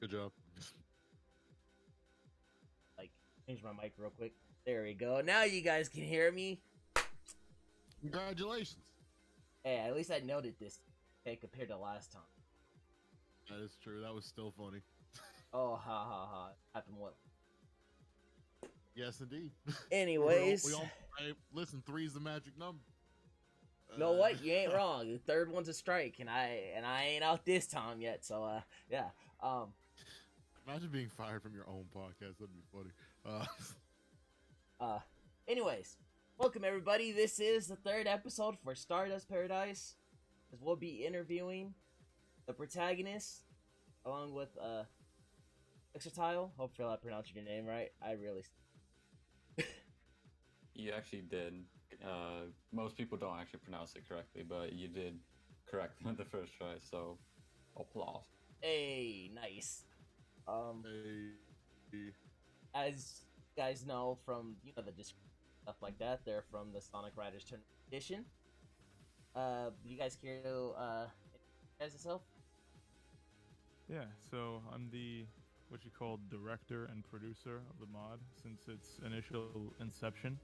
Good job. Like, change my mic real quick. There we go. Now you guys can hear me. Congratulations. Hey, at least I noted this. Okay, compared to last time. That is true. That was still funny. Oh, ha ha ha. Happened what? Yes, indeed. Anyways. Listen, 3 is the magic number. You know what? You ain't wrong. The third one's a strike, and I ain't out this time yet. So yeah. Imagine being fired from your own podcast. That'd be funny. Anyways, welcome everybody. This is the third episode for Stardust Paradise, as we'll be interviewing the protagonist along with Exertile. Hopefully I pronounced your name right. I really. You actually did. Most people don't actually pronounce it correctly, but you did correct the first try, so applause. Hey, nice. Hey. As you guys know from the description, stuff like that, they're from the Sonic Riders Tournament Edition. You guys care to introduce yourself? Yeah, so I'm the what you call director and producer of the mod since its initial inception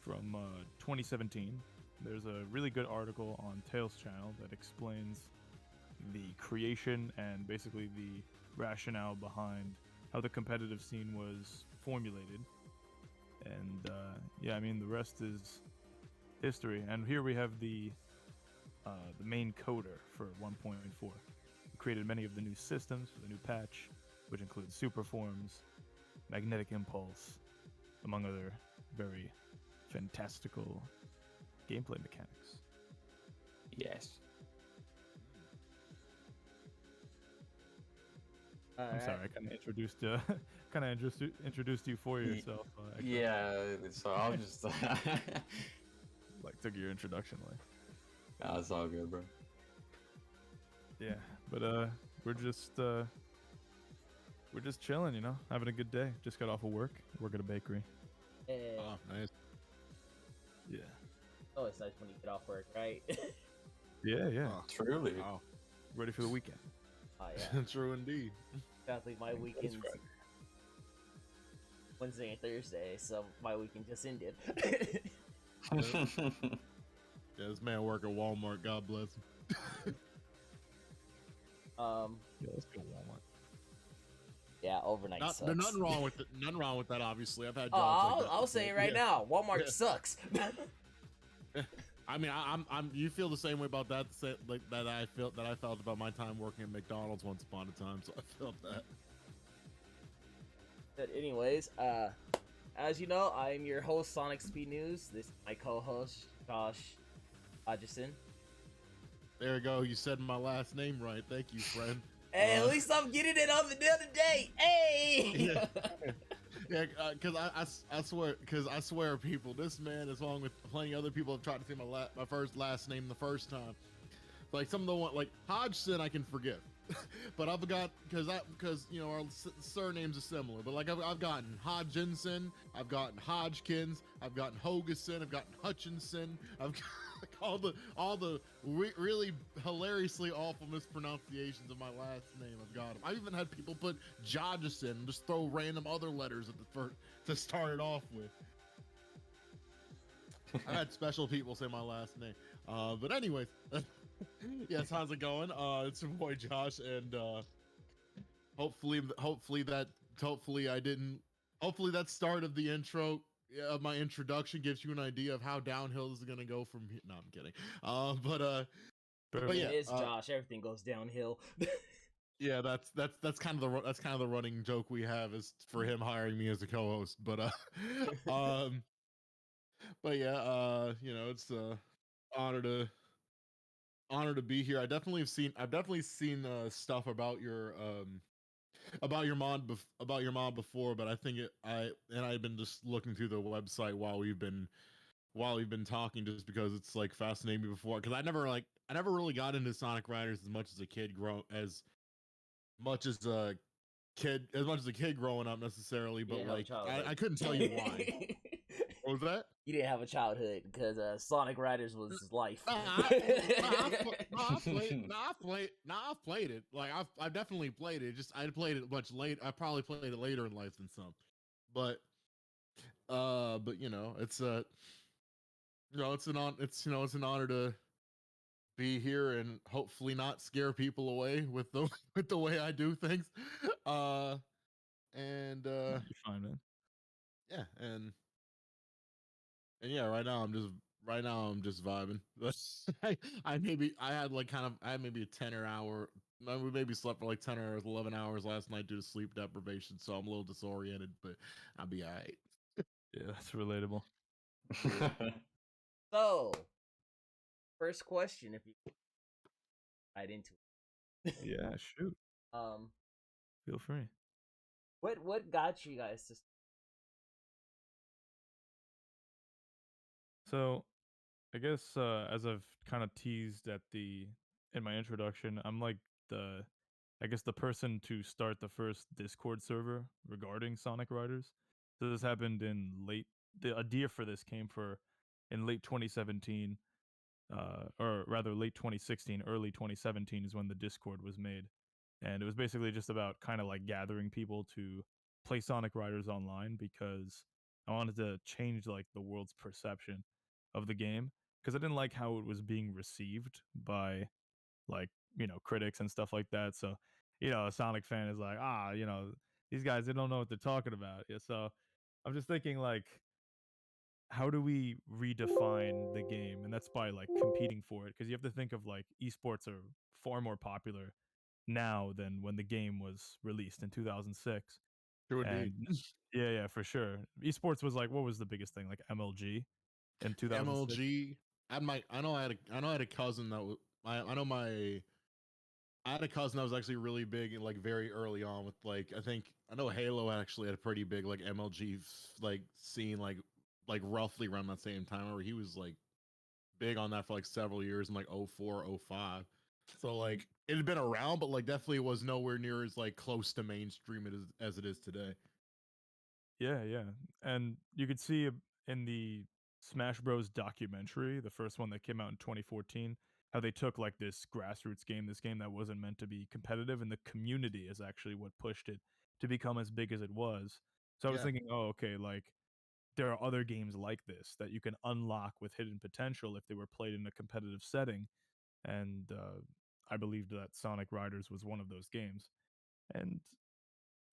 from 2017. There's a really good article on Tails channel that explains the creation and basically the rationale behind how the competitive scene was formulated. And yeah, I mean, the rest is history. And here we have the main coder for 1.4. We created many of the new systems for the new patch, which includes super forms, magnetic impulse, among other very fantastical gameplay mechanics. Yes. I'm sorry, I kind of introduced you for yourself. Yeah, so I'll just like took your introduction like. Nah, it's all good, bro. Yeah, but we're just chilling, having a good day. Just got off of work at a bakery. Hey. Oh, nice. Yeah. Oh, it's nice when you get off work, right? Yeah. Oh, Truly. wow. Ready for the weekend. Oh yeah. True indeed. Exactly, my weekend's Wednesday and Thursday, so my weekend just ended. Yeah, this man work at Walmart. God bless him. Yeah, let's go Walmart. Yeah, overnight sucks. There's nothing wrong with it. Nothing wrong with that. Obviously, I've had jobs like that. I'll say it right now. Walmart sucks. I mean, I'm. You feel the same way about that, like that I felt about my time working at McDonald's once upon a time. So I felt that. But anyways, as you know, I'm your host, SonicSpeedNews. This is my co-host, Josh Hodgson. There you go. You said my last name right. Thank you, friend. Hey, at least I'm getting it on the other day. Hey. Yeah, because I swear, people, this man, as long with plenty of other people, have tried to say my first last name the first time. Like some of the one, like Hodgson, I can forgive, but I've got because our surnames are similar. But like I've gotten Hodginson, I've gotten Hodgkins, I've gotten Hogeson, I've gotten Hutchinson, I've got like all the really hilariously awful mispronunciations of my last name. I've got them. I've even had people put Jodgison and just throw random other letters at the first to start it off with. I had special people say my last name. But anyways, yes, how's it going? It's your boy Josh, and hopefully that start of the intro of my introduction gives you an idea of how downhill this is gonna go from here. No, I'm kidding. But yeah, it is Josh. Everything goes downhill. Yeah, that's kind of the running joke we have is for him hiring me as a co-host. But but yeah, it's honor to be here. I've definitely seen stuff about your mod before, but I think I've been just looking through the website while we've been talking, just because it's like fascinating me before, because I never really got into Sonic Riders as much as a kid growing up necessarily, but Yeah, like child, I couldn't tell you why. What was that? you didn't have a childhood because Sonic Riders was life. I've played it. Like I've definitely played it. Just I played it much late. I probably played it later in life than some. But you know, it's it's an honor to be here and hopefully not scare people away with the with the way I do things. And You're fine, man. yeah, and yeah, right now I'm just vibing. I had like I had maybe a 10 hour. Maybe slept for like 10 hours, 11 hours last night due to sleep deprivation, so I'm a little disoriented, but I'll be all right. Yeah, that's relatable. So, first question, if you right into Yeah, shoot. it. Feel free. What got you guys to? So, I guess as I've kind of teased in my introduction, I'm like the I guess the person to start the first Discord server regarding Sonic Riders. So this happened in the idea for this came for in late 2017, or rather late 2016, early 2017 is when the Discord was made, and it was basically just about kind of like gathering people to play Sonic Riders online because I wanted to change like the world's perception of the game because I didn't like how it was being received by like critics and stuff like that. So a Sonic fan is like, these guys, they don't know what they're talking about. Yeah, so I'm just thinking like, how do we redefine the game? And that's by like competing for it, because you have to think of like esports are far more popular now than when the game was released in 2006. True And indeed. yeah, for sure. Esports was like, what was the biggest thing? Like MLG in 2006. MLG. I know I had a cousin that was I had a cousin that was actually really big and like very early on with like I know Halo actually had a pretty big like MLG like scene like roughly around that same time where he was like big on that for like several years in like 04, 05. So like it had been around, but like definitely was nowhere near as like close to mainstream as it is today. Yeah. And you could see in the Smash Bros documentary, the first one that came out in 2014, how they took like this grassroots game, this game that wasn't meant to be competitive, and the community is actually what pushed it to become as big as it was. So I was Yeah. thinking, oh, okay, like there are other games like this that you can unlock with hidden potential if they were played in a competitive setting. And I believed that Sonic Riders was one of those games. And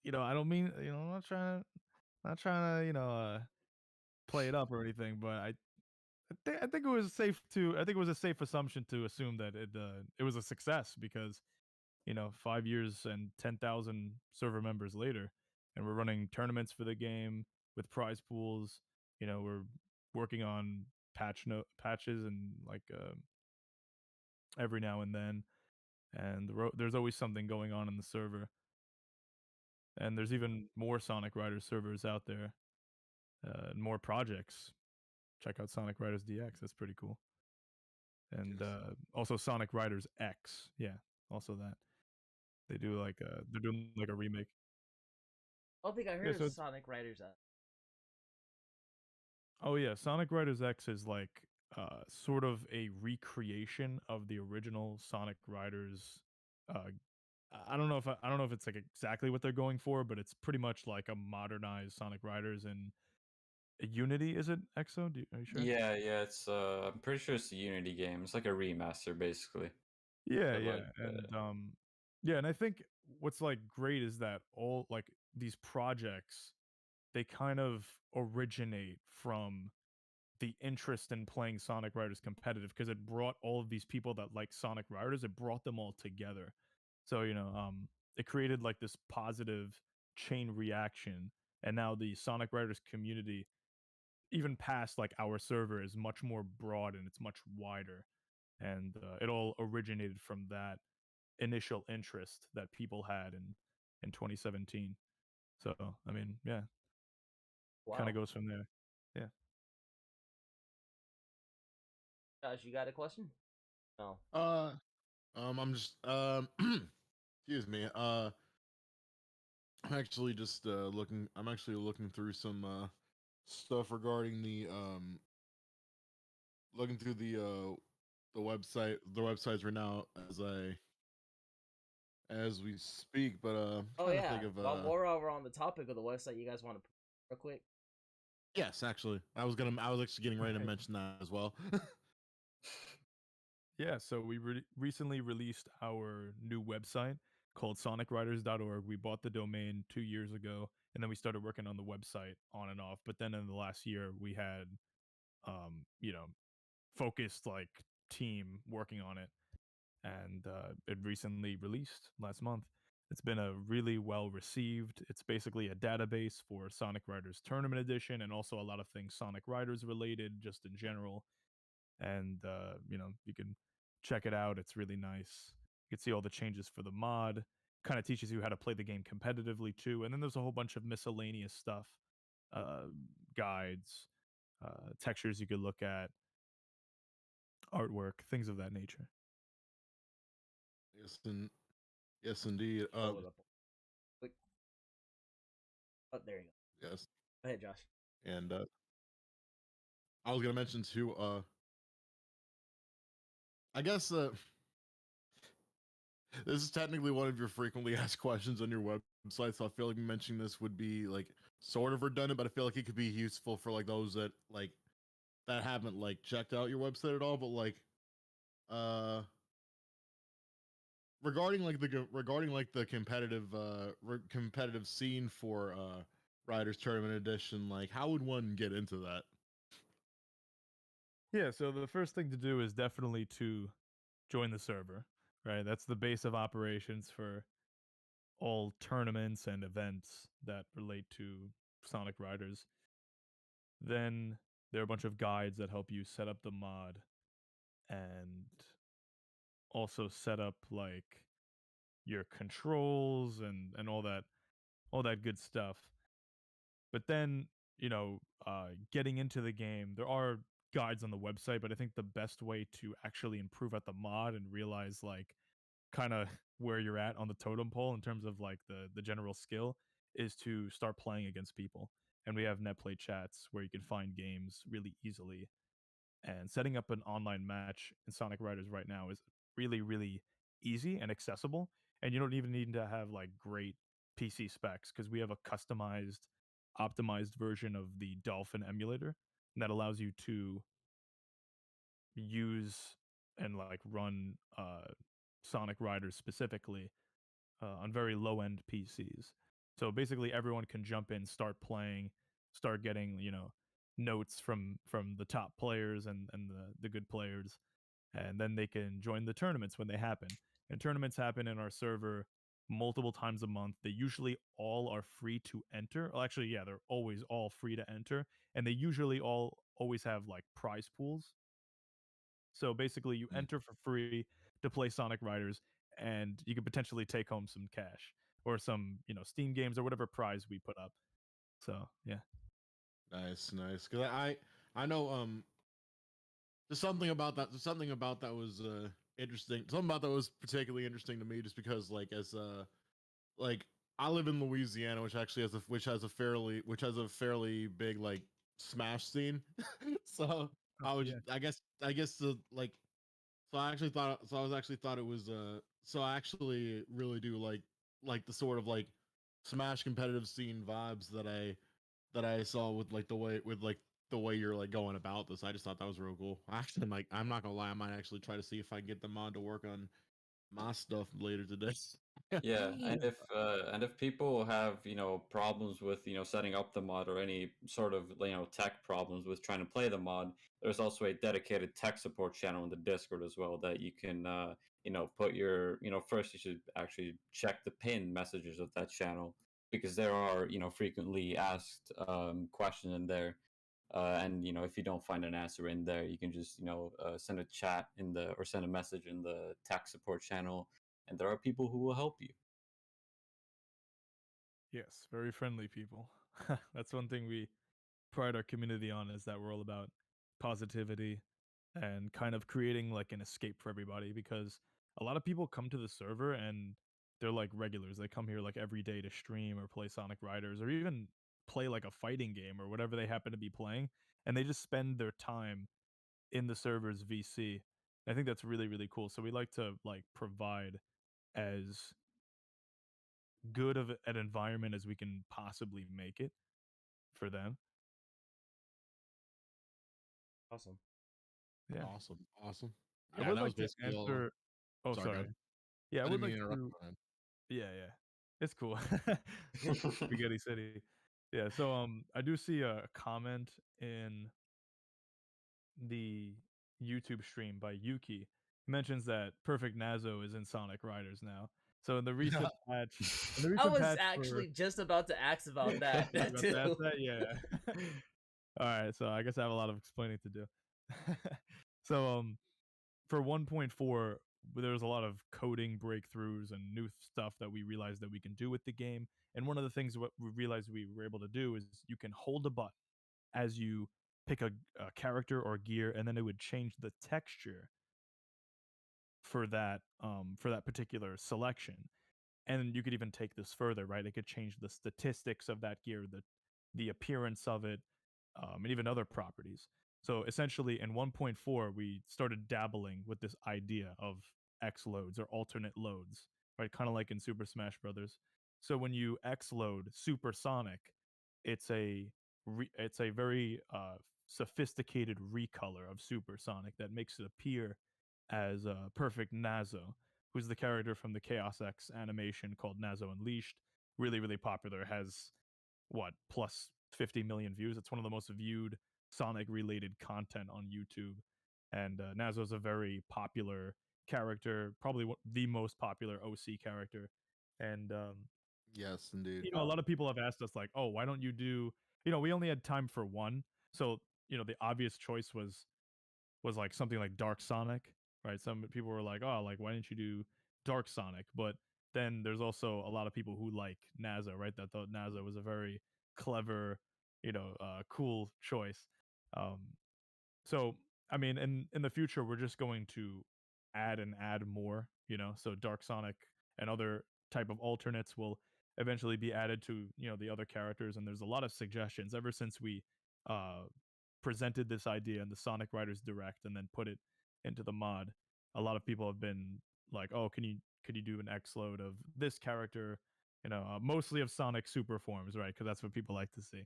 I don't mean, I'm not trying to, play it up or anything, but I think it was safe to, I think it was a safe assumption to assume that it was a success because 5 years and 10,000 server members later, and we're running tournaments for the game with prize pools. We're working on patches and like every now and then, and there's always something going on in the server, and there's even more Sonic Riders servers out there, and more projects. Check out Sonic Riders DX. That's pretty cool. And Yes. also Sonic Riders X. Yeah, also that. They're doing like a remake. I don't think I Yeah, heard so of it's Sonic Riders. oh yeah, Sonic Riders X is like sort of a recreation of the original Sonic Riders. Uh, I don't know if it's like exactly what they're going for, but it's pretty much like a modernized Sonic Riders in Unity. Is it EXO? Are you sure? Yeah. It's I'm pretty sure it's a Unity game. It's like a remaster, basically. Yeah, But yeah, like, and yeah, and I think what's like great is that all like these projects, they kind of originate from the interest in playing Sonic Riders competitive because it brought all of these people that like Sonic Riders, it brought them all together. So, it created like this positive chain reaction. And now the Sonic Riders community, even past like our server, is much more broad and it's much wider. And it all originated from that initial interest that people had in 2017. So, I mean, yeah, kind Wow. of goes from there. Yeah. Josh, you got a question? No. Uh, I'm just excuse me. I'm actually just looking. I'm actually looking through some stuff regarding looking through the websites right now as we speak. But I'm Oh trying to yeah. think of While we're on the topic of the website, you guys want to real quick? yes, actually, I was actually getting ready to mention that as well. Yeah, so we recently released our new website called sonicriders.org. We bought the domain 2 years ago, and then we started working on the website on and off. But then in the last year, we had, you know, focused like team working on it, and it recently released last month. It's been a really well received. It's basically a database for Sonic Riders Tournament Edition, and also a lot of things Sonic Riders related, just in general. And you can check it out. It's really nice. You can see all the changes for the mod. Kind of teaches you how to play the game competitively too. And then there's a whole bunch of miscellaneous stuff, uh, guides, textures you could look at, artwork, things of that nature. yes, and yes, indeed. Pull it up. Quick. Oh, there you go. Yes, Go ahead, Josh. and I was gonna mention too. I guess this is technically one of your frequently asked questions on your website, so I feel like mentioning this would be like sort of redundant, but I feel like it could be useful for like those that haven't like checked out your website at all. But like, uh, regarding like the competitive scene for Riders Tournament Edition, like how would one get into that? Yeah, so the first thing to do is definitely to join the server, right? That's the base of operations for all tournaments and events that relate to Sonic Riders. Then there are a bunch of guides that help you set up the mod and also set up like your controls and all that good stuff. But then, getting into the game, there are guides on the website, but I think the best way to actually improve at the mod and realize like kind of where you're at on the totem pole in terms of like the general skill is to start playing against people. And we have net play chats where you can find games really easily. And setting up an online match in Sonic Riders right now is really, really easy and accessible. And you don't even need to have like great PC specs because we have a customized, optimized version of the Dolphin emulator that allows you to use and like run Sonic Riders specifically on very low end PCs. So basically, everyone can jump in, start playing, start getting notes from the top players and the good players, and then they can join the tournaments when they happen. And tournaments happen in our server multiple times a month. They usually all are free to enter. Well, actually, yeah, they're always all free to enter, and they usually all always have like prize pools. So basically, you Mm. enter for free to play Sonic Riders, and you could potentially take home some cash or some, Steam games or whatever prize we put up. So yeah, Nice, nice. Because I know there's something about that. There's something about that was interesting. Something about that was particularly interesting to me, just because like I live in Louisiana, which actually has a fairly big like Smash scene. So yeah, I guess the like so I was actually thought it was so I actually really do like the sort of like Smash competitive scene vibes that I saw with like the way you're like going about this. I just thought that was real cool. Actually, like I'm not gonna lie, I might actually try to see if I can get the mod to work on my stuff later today. Yeah, and if people have problems with setting up the mod or any sort of tech problems with trying to play the mod, there's also a dedicated tech support channel in the Discord as well that you can put your first you should actually check the pin messages of that channel because there are frequently asked questions in there. And if you don't find an answer in there, you can just send a chat in the or send a message in the tech support channel, and there are people who will help you. yes, very friendly people. That's one thing we pride our community on is that we're all about positivity and kind of creating like an escape for everybody because a lot of people come to the server and they're like regulars. They come here like every day to stream or play Sonic Riders or even play like a fighting game or whatever they happen to be playing, and they just spend their time in the server's VC. I think that's really, really cool. So we like to like provide as good of an environment as we can possibly make it for them. Awesome. Yeah. Awesome. I Yeah, would that was like to basically all. answer. Oh, Sorry, go sorry. ahead. Yeah, I I would didn't mean like to interrupt. to. Go ahead. Yeah, it's cool. Spaghetti City. Yeah, so I do see a comment in the YouTube stream by Yuki. He mentions that Perfect Nazo is in Sonic Riders now. So in the recent patch, I was for actually just about to ask about that You about to too. ask that? Yeah. All right, so I guess I have a lot of explaining to do. So for 1.4, there was a lot of coding breakthroughs and new stuff that we realized that we can do with the game. And one of the things what we realized we were able to do is you can hold a button as you pick a character or gear, and then it would change the texture for that particular selection. And you could even take this further, right? It could change the statistics of that gear, the appearance of it, and even other properties. So essentially, in 1.4, we started dabbling with this idea of X loads or alternate loads, right? Kind of like in Super Smash Brothers. So when you X load Super Sonic, it's a very sophisticated recolor of Super Sonic that makes it appear as Perfect Nazo, who's the character from the Chaos X animation called Nazo Unleashed. Really, really popular. It has what plus 50 million views. It's one of the most viewed Sonic related content on YouTube. And Nazo is a very popular character, probably the most popular OC character. And Yes, indeed. a lot of people have asked us like, "Oh, why don't you do?" We only had time for one, so the obvious choice was like something like Dark Sonic, right? Some people were like, "Oh, like why didn't you do Dark Sonic?" But then there's also a lot of people who like Nazo, right? That thought Nazo was a very clever, cool choice. Um, so I mean, in the future, we're just going to add more, So Dark Sonic and other type of alternates will eventually be added to the other characters. And there's a lot of suggestions ever since we uh presented this idea in the Sonic Riders Direct and then put it into the mod. A lot of people have been like, "Oh, could you do an X load of this character?" Mostly of Sonic super forms, right? Because that's what people like to see.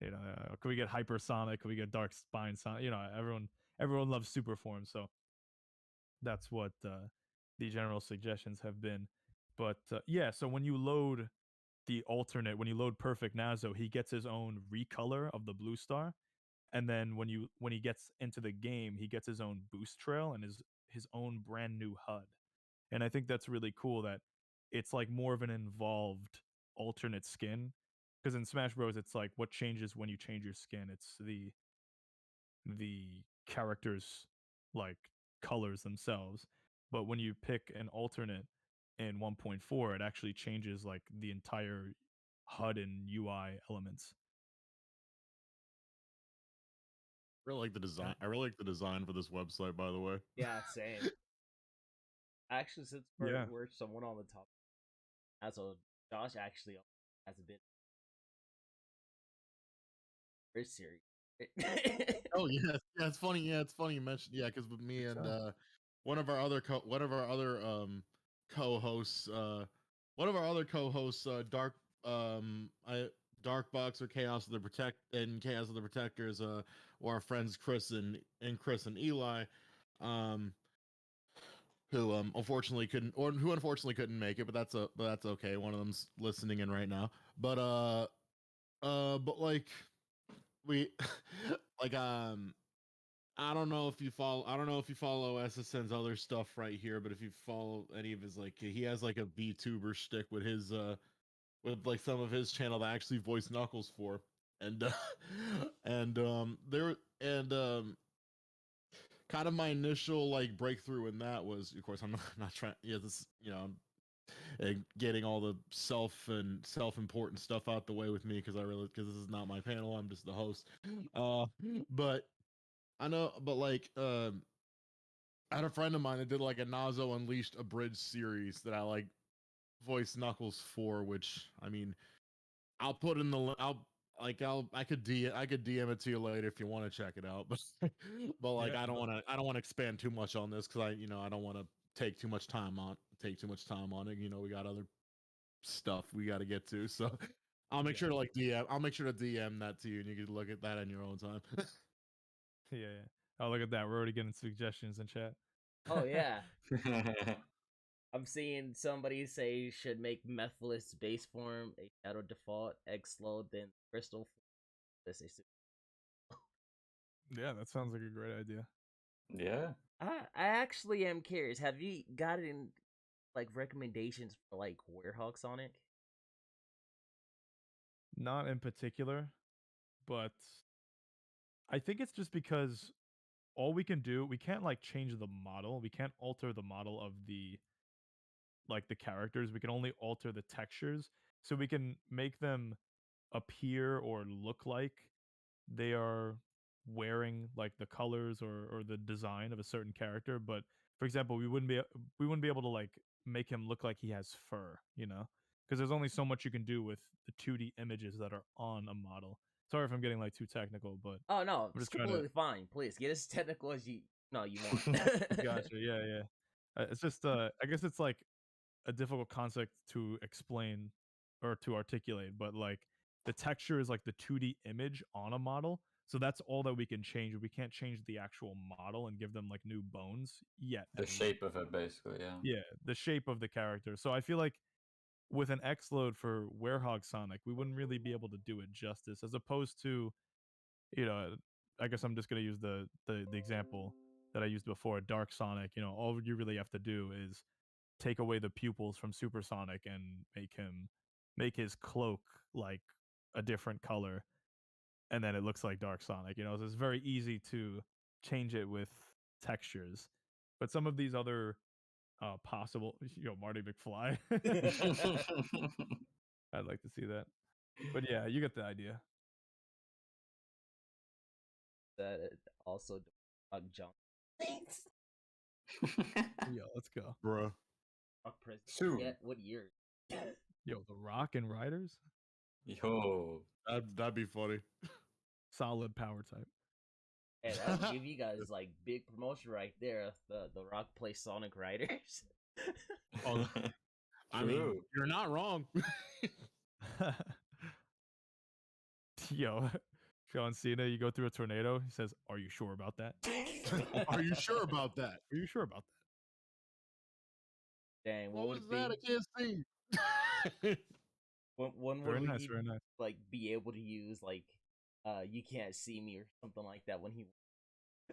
Could we get Hypersonic? Could we get Dark Spine Sonic? Everyone loves super forms, so that's what the general suggestions have been. But yeah, so when you load when you load Perfect Nazo, he gets his own recolor of the blue star, and then when he gets into the game, he gets his own boost trail and his own brand new HUD. And I think that's really cool that it's like more of an involved alternate skin, because in Smash Bros it's like what changes when you change your skin. It's the characters like colors themselves. But when you pick an alternate in 1.4, it actually changes like the entire HUD and UI elements. I really like the design. I really like the design for this website, by the way. Yeah, same. Actually, since we're someone on the top, as a Josh actually has a bit very serious. Oh yeah, yeah. It's funny. Yeah, it's funny you mentioned. Yeah, because with me and one of our other co-hosts, Dark Dark Box or Chaos of the Chaos of the Protectors, or our friends Chris and Eli, um, who unfortunately couldn't make it, but that's okay. One of them's listening in right now, but like we like I don't know if you follow SSN's other stuff right here, but if you follow any of his, like, he has like a VTuber shtick with his with like some of his channel that actually voice Knuckles for. And there and kind of my initial like breakthrough in that was, of course, I'm not trying, yeah, this, getting all the self-important stuff out the way with me, because this is not my panel, I'm just the host. But I know, but like, I had a friend of mine that did like a Nazo Unleashed abridged series that I like voice Knuckles for, which I mean, I'll put in the like I could DM it to you later if you want to check it out, but like Yeah, I don't want to expand too much on this because I don't want to take too much time on it. We got other stuff we got to get to, so I'll make Yeah. sure to like DM. I'll make sure to DM that to you, and you can look at that in your own time. Yeah, yeah. Oh, look at that. We're already getting suggestions in chat. Oh yeah, I'm seeing somebody say should make Methless base form a shadow default, X-Load, then Crystal. This is. Yeah, that sounds like a great idea. Yeah. I actually am curious. Have you gotten like recommendations for like Werehog Sonic? Not in particular, but I think it's just because all we can do, we can't like change the model. We can't alter the model of the characters. We can only alter the textures. So we can make them appear or look like they are wearing like the colors or the design of a certain character. But for example, we wouldn't be able to like make him look like he has fur, because there's only so much you can do with the 2D images that are on a model. Sorry if I'm getting like too technical, but Oh no, I'm it's just trying to. completely fine. Please get as technical as you want. Gotcha. Yeah, yeah. It's just I guess it's like a difficult concept to explain or to articulate, but like the texture is like the 2D image on a model. So that's all that we can change. We can't change the actual model and give them like new bones yet. The shape of it, basically, yeah. Yeah, the shape of the character. So I feel like with an X load for Werehog Sonic, we wouldn't really be able to do it justice, as opposed to, I guess I'm just gonna use the example that I used before, Dark Sonic. All you really have to do is take away the pupils from Supersonic and make his cloak like a different color, and then it looks like Dark Sonic. So it's very easy to change it with textures. But some of these other possible, Marty McFly. I'd like to see that. But yeah, you get the idea. That also John. Yo, let's go. Bruh. Soon. Yeah, what year? Yo, The Rock and Riders? Yo. That'd be funny. Solid power type. Hey, that would give you guys like big promotion right there. If the Rock plays Sonic Riders. Oh, I mean, True. you're not wrong. Yo, John Cena, you go through a tornado. He says, "Are you sure about that? Are you sure about that? Are you sure about that?" Dang, What what was would it that? be? I can't see. When Very would nice, he very nice. like be able to use like you can't see me or something like that when he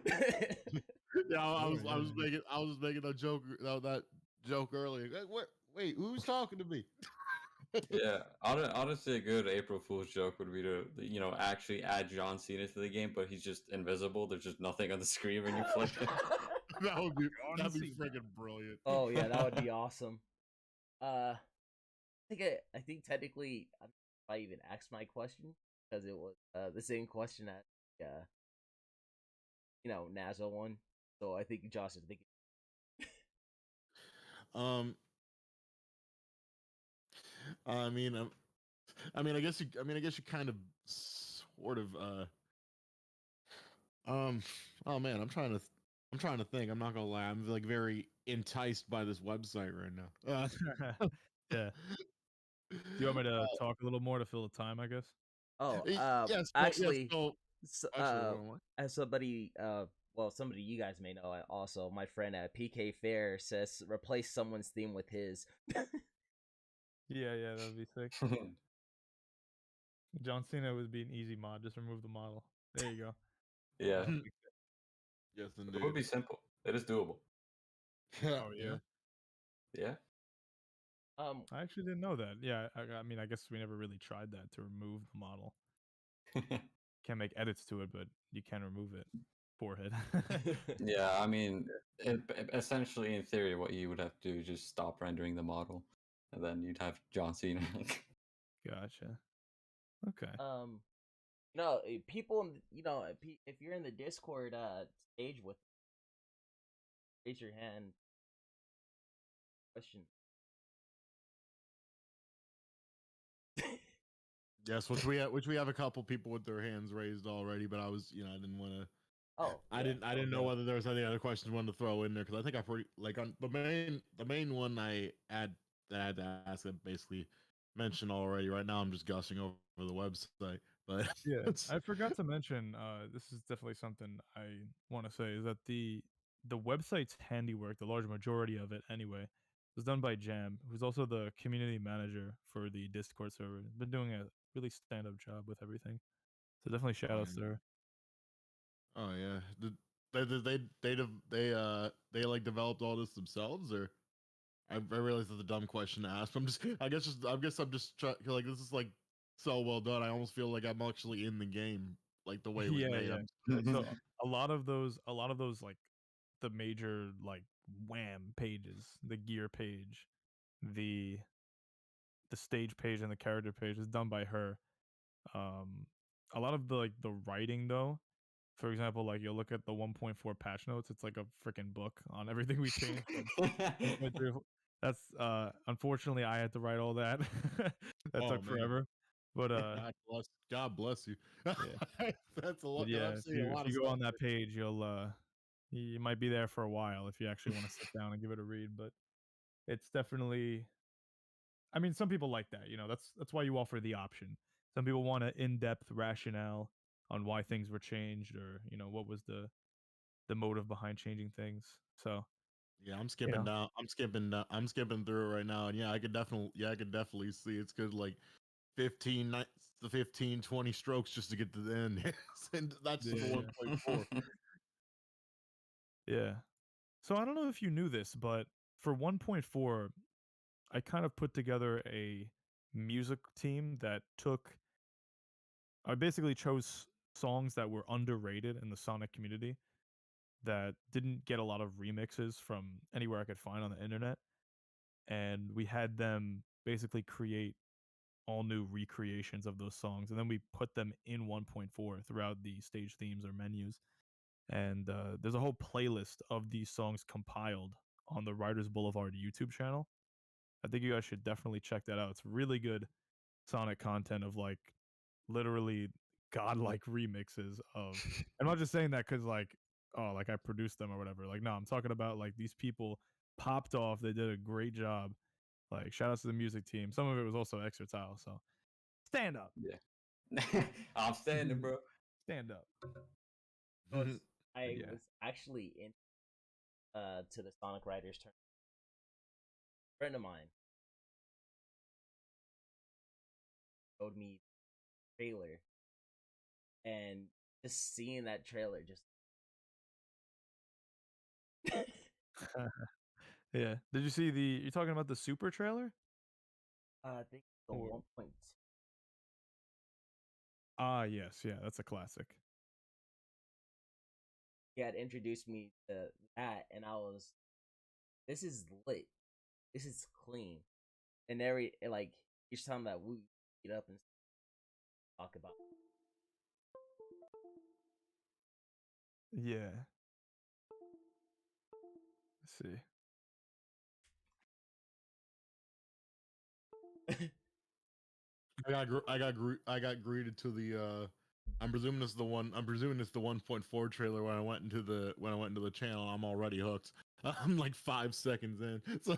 Yeah, I was Yeah. making a joke that joke earlier. Like, what? Wait, who's talking to me? Yeah, honestly, a good April Fool's joke would be to, actually add John Cena to the game, but he's just invisible. There's just nothing on the screen when you play it. That'd be John freaking Cena. brilliant. Oh yeah, that would be awesome. I think technically I even asked my question because it was the same question that NASA one. So I think Josh is thinking. I mean, I guess you kind of, sort of, oh man, I'm trying to think. I'm not gonna lie. I'm like very enticed by this website right now. Yeah. Do you want me to talk a little more to fill the time, I guess? Oh, yes, actually, so, actually, as somebody, somebody you guys may know, also my friend at PK Fair says replace someone's theme with his. Yeah, that would be sick. John Cena would be an easy mod. Just remove the model. There you go. Yeah, yes, it would indeed. be simple. It is doable. Oh yeah. Yeah. I actually didn't know that. Yeah, I mean, I guess we never really tried that to remove the model. Can't make edits to it, but you can remove it. Forehead. Yeah, I mean, essentially, in theory, what you would have to do is just stop rendering the model, and then you'd have John Cena. Gotcha. Okay. No, people, if you're in the Discord stage with, raise your hand. Question. Yes, which we have a couple people with their hands raised already, but I was, I didn't want to. Oh, I didn't know whether there was any other questions you wanted to throw in there because I think I pretty like on the main one that I had to ask that basically mentioned already. Right now, I'm just gushing over the website, but Yeah, I forgot to mention. This is definitely something I want to say is that the website's handiwork, the large majority of it anyway, was done by Jam, who's also the community manager for the Discord server. Been doing a really stand-up job with everything. So definitely shout outs to her. Oh yeah, they like developed all this themselves, or I realize that's a dumb question to ask. I guess I'm just trying like this is like so well done. I almost feel like I'm actually in the game, like the way it was Yeah, made. yeah. So a lot of those like the major like wham pages, the gear page, the stage page and the character page is done by her. A lot of the like the writing though, for example, like you'll look at the 1.4 patch notes, it's like a freaking book on everything we changed from 1.3. That's unfortunately I had to write all that. That took forever. But God bless you. yeah. That's a lot. But yeah, I'm seeing a lot if of you go stuff on that page, you might be there for a while if you actually want to sit down and give it a read. But it's definitely, I mean, some people like that. That's why you offer the option. Some people want an in-depth rationale on why things were changed, or what was the motive behind changing things. So Yeah, I'm skipping down. I'm skipping through it right now, and I could definitely see it's good. Like 20 strokes just to get to the end, and that's Yeah, the 1.4. yeah. So I don't know if you knew this, but for 1.4, I kind of put together a music team that I basically chose songs that were underrated in the Sonic community that didn't get a lot of remixes from anywhere I could find on the internet. And we had them basically create all new recreations of those songs. And then we put them in 1.4 throughout the stage themes or menus. And there's a whole playlist of these songs compiled on the Writers Boulevard YouTube channel. I think you guys should definitely check that out. It's really good Sonic content of like literally godlike remixes of. I'm not just saying that because like, oh, like I produced them or whatever. Like, no, I'm talking about like these people popped off. They did a great job. Like, shout outs to the music team. Some of it was also Exertile. So stand up. Yeah. I'm standing, bro. Stand up. I was actually in to the Sonic Writers tournament. A friend of mine showed me the trailer, and just seeing that trailer just Yeah. Did you see you're talking about the Super trailer? I think the 1.2. Ah, yes, yeah, that's a classic. He had introduced me to that, and I was, this is lit, this is clean, and like each time that we get up and talk about. Yeah. Let's see. I got greeted to the. I'm presuming it's the 1.4 trailer when I went into the channel. I'm already hooked. I'm like 5 seconds in. So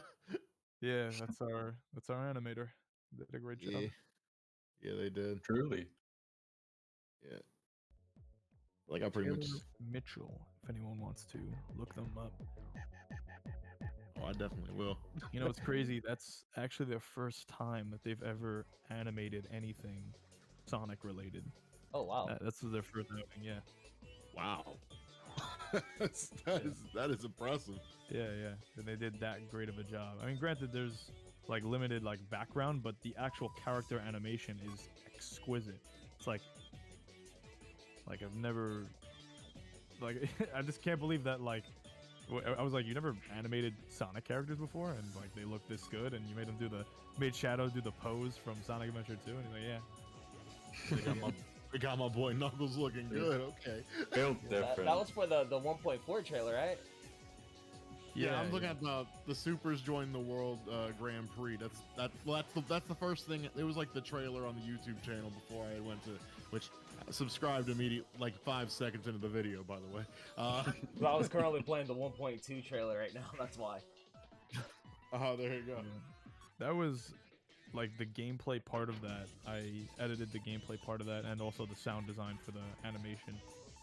Yeah, that's our animator. They did a great job. Yeah, they did. Truly. Yeah. Like I pretty Taylor much. Mitchell, if anyone wants to look them up. Oh, I definitely will. It's crazy. That's actually the first time that they've ever animated anything Sonic related. Oh wow. That's their first outing, yeah. Wow. that is impressive. Yeah, yeah. And they did that great of a job. I mean, granted, there's like limited like background, but the actual character animation is exquisite. It's like I've never like I just can't believe that like I was like, you never animated Sonic characters before, and like they look this good, and you made Shadow do the pose from Sonic Adventure 2, and he's like, yeah. We got my boy Knuckles looking good. Okay. Built different. That was for the 1.4 trailer, right? Yeah, I'm looking at the Supers Join the World Grand Prix. That's the first thing. It was like the trailer on the YouTube channel before I went to, which subscribed immediately, like 5 seconds into the video. By the way, Well, I was currently playing the 1.2 trailer right now. That's why. Oh, there you go. Yeah. That was like the gameplay part of that. I edited the gameplay part of that and also the sound design for the animation.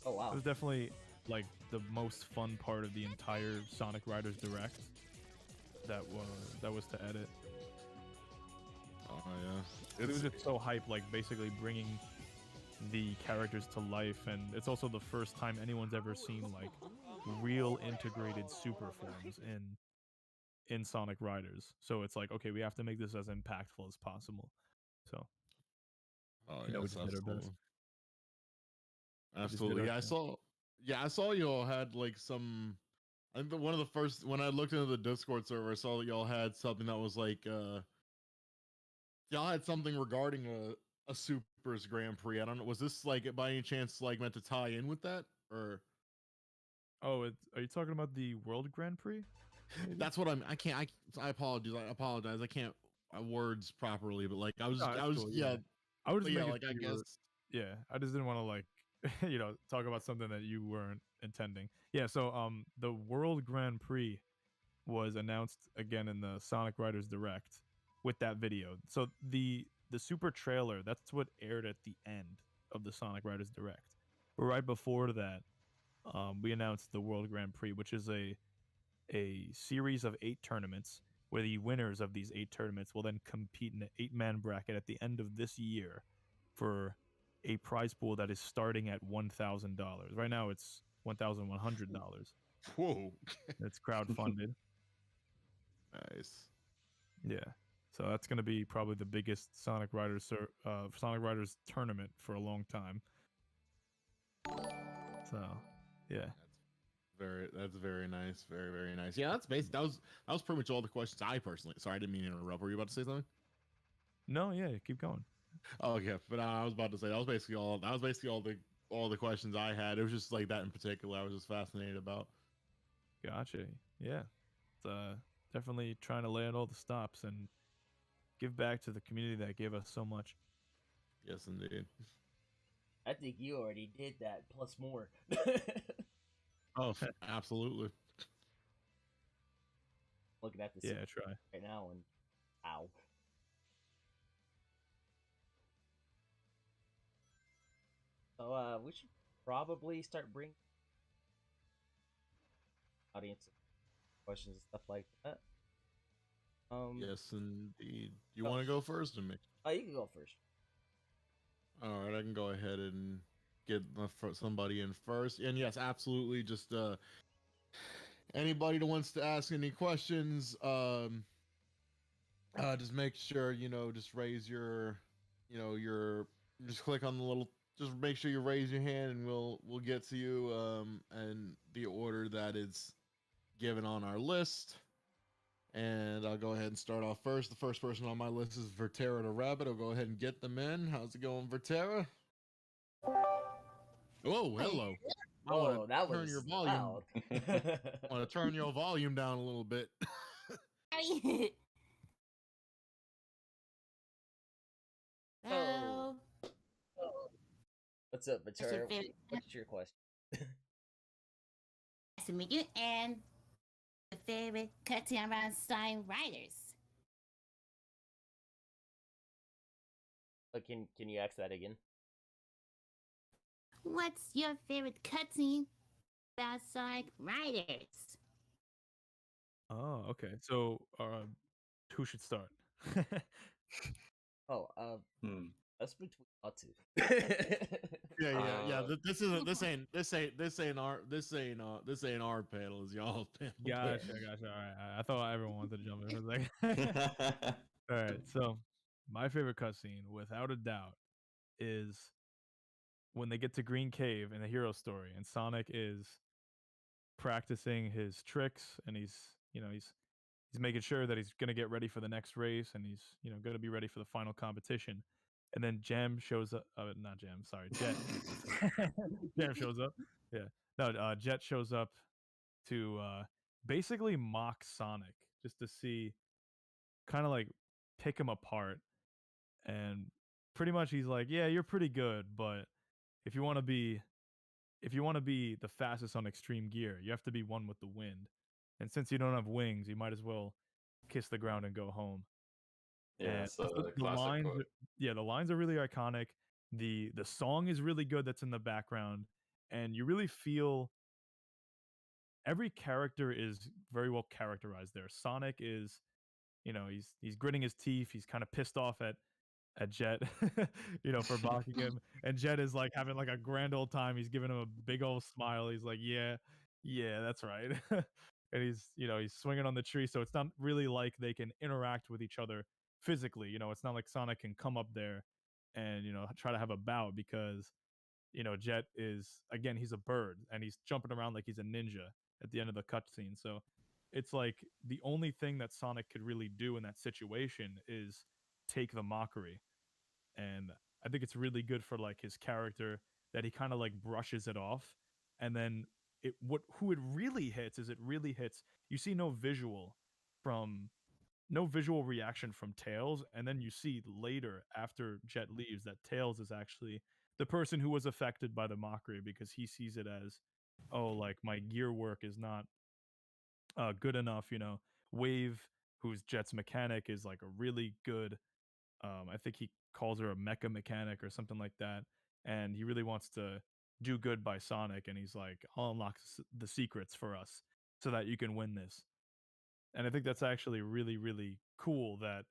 Oh wow. It was definitely like the most fun part of the entire Sonic Riders Direct. That was to edit. Oh yeah. It was just so hype, like basically bringing the characters to life, and it's also the first time anyone's ever seen like real integrated super forms in Sonic Riders. So it's like, okay, we have to make this as impactful as possible. So Oh we yes, just did our best. Absolutely. Yeah, I saw you all had like some. I think one of the first when I looked into the Discord server, I saw that y'all had something that was like y'all had something regarding a Supers Grand Prix. I don't know. Was this like by any chance like meant to tie in with that or? Oh, are you talking about the World Grand Prix? Maybe? That's what I can't. I apologize. I can't words properly, but like I was cool, yeah. I would just Yeah, make like I guess. Yeah, I just didn't want to like talk about something that you weren't intending. Yeah, so the World Grand Prix was announced again in the Sonic Riders Direct with that video. So the super trailer, that's what aired at the end of the Sonic Riders Direct. Right before that, we announced the World Grand Prix, which is a series of 8 tournaments where the winners of these 8 tournaments will then compete in an 8-man bracket at the end of this year for a prize pool that is starting at $1,000. Right now it's $1,100. Whoa. It's crowdfunded. Nice. Yeah. So that's going to be probably the biggest Sonic Riders tournament for a long time. So, yeah. That's very nice. Very, very nice. Yeah, that's basic. That was pretty much all the questions I personally. Sorry, I didn't mean to interrupt. Were you about to say something? No, yeah, keep going. Oh, okay. But I was about to say that was basically all the questions I had. It was just like that in particular. I was just fascinated about. Gotcha. Yeah. It's definitely trying to lay out all the stops and give back to the community that gave us so much. Yes, indeed. I think you already did that plus more. Oh, absolutely. Looking at the try right now and ow. So we should probably start bringing audience questions and stuff like that. Yes, indeed. You want to go first, or me? Oh, you can go first. All right, I can go ahead and get somebody in first. And yes, absolutely. Just anybody that wants to ask any questions, just make sure just raise your, just click on the little. Just make sure you raise your hand, and we'll get to you. And the order that is given on our list. And I'll go ahead and start off first. The first person on my list is Vertera the Rabbit. I'll go ahead and get them in. How's it going, Vertera? Oh, hello. Oh, that was your volume. loud. I want to turn your volume down a little bit. Oh. What's up, Vertera? What's your question? Nice to meet you, and the favorite cutscene around Sonic Riders. Can you ask that again? What's your favorite cutscene about Sonic Riders? Oh, okay. So, who should start? That's between us two. Yeah. This ain't our panel. It's y'all's panel. Gotcha. All right. I thought everyone wanted to jump in for a second. All right. So, my favorite cutscene, without a doubt, is when they get to Green Cave in the hero story, and Sonic is practicing his tricks, and he's making sure that he's gonna get ready for the next race, and he's gonna be ready for the final competition. And then Jam shows up. Not Jam. Sorry, Jet. Jam shows up. Yeah. No, Jet shows up to basically mock Sonic just to see, kind of like pick him apart. And pretty much he's like, yeah, you're pretty good, but if you want to be the fastest on extreme gear, you have to be one with the wind. And since you don't have wings, you might as well kiss the ground and go home. Yeah, And it's a the classic lines, quote. yeah, the lines are really iconic. The song is really good that's in the background, and you really feel every character is very well characterized there. Sonic is, he's gritting his teeth. He's kind of pissed off at Jet, for blocking him. And Jet is like having like a grand old time. He's giving him a big old smile. He's like, yeah, that's right. And he's swinging on the tree. So it's not really like they can interact with each other physically. It's not like Sonic can come up there and, try to have a bout because, Jet is, again, he's a bird and he's jumping around like he's a ninja at the end of the cutscene. So it's like the only thing that Sonic could really do in that situation is take the mockery. And I think it's really good for like his character that he kind of like brushes it off. And then who it really hits is you see no visual reaction from Tails, and then you see later after Jet leaves that Tails is actually the person who was affected by the mockery because he sees it as, oh, like my gear work is not good enough. Wave, who's Jet's mechanic, is like a really good, I think he calls her a mecha mechanic or something like that, and he really wants to do good by Sonic, and he's like, I'll unlock the secrets for us so that you can win this. And I think that's actually really, really cool that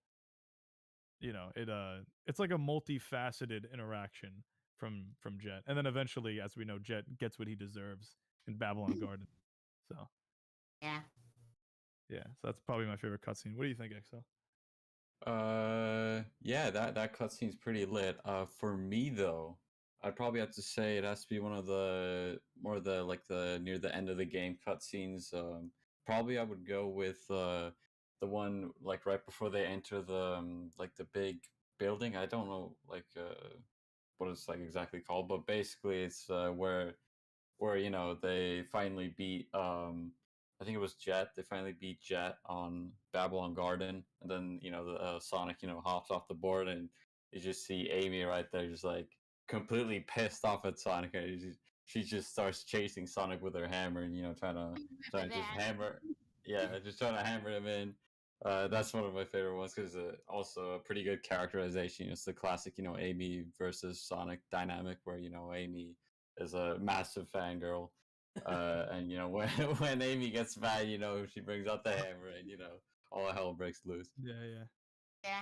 it's like a multifaceted interaction from Jet, and then eventually, as we know, Jet gets what he deserves in Babylon Garden. So Yeah. so that's probably my favorite cutscene. What do you think, Excel? Yeah, that cutscene's pretty lit. For me though, I'd probably have to say it has to be one of the like the near the end of the game cutscenes. Probably I would go with the one like right before they enter the like the big building. I don't know like what it's like exactly called, but basically it's where they finally beat I think it was Jet. They finally beat Jet on Babylon Garden, and then the Sonic hops off the board, and you just see Amy right there, just like completely pissed off at Sonic. And she just starts chasing Sonic with her hammer, and trying to just hammer, just trying to hammer him in. That's one of my favorite ones because also a pretty good characterization. It's the classic Amy versus Sonic dynamic where Amy is a massive fangirl. And when Amy gets mad, she brings out the hammer, and all hell breaks loose. Yeah. Yeah.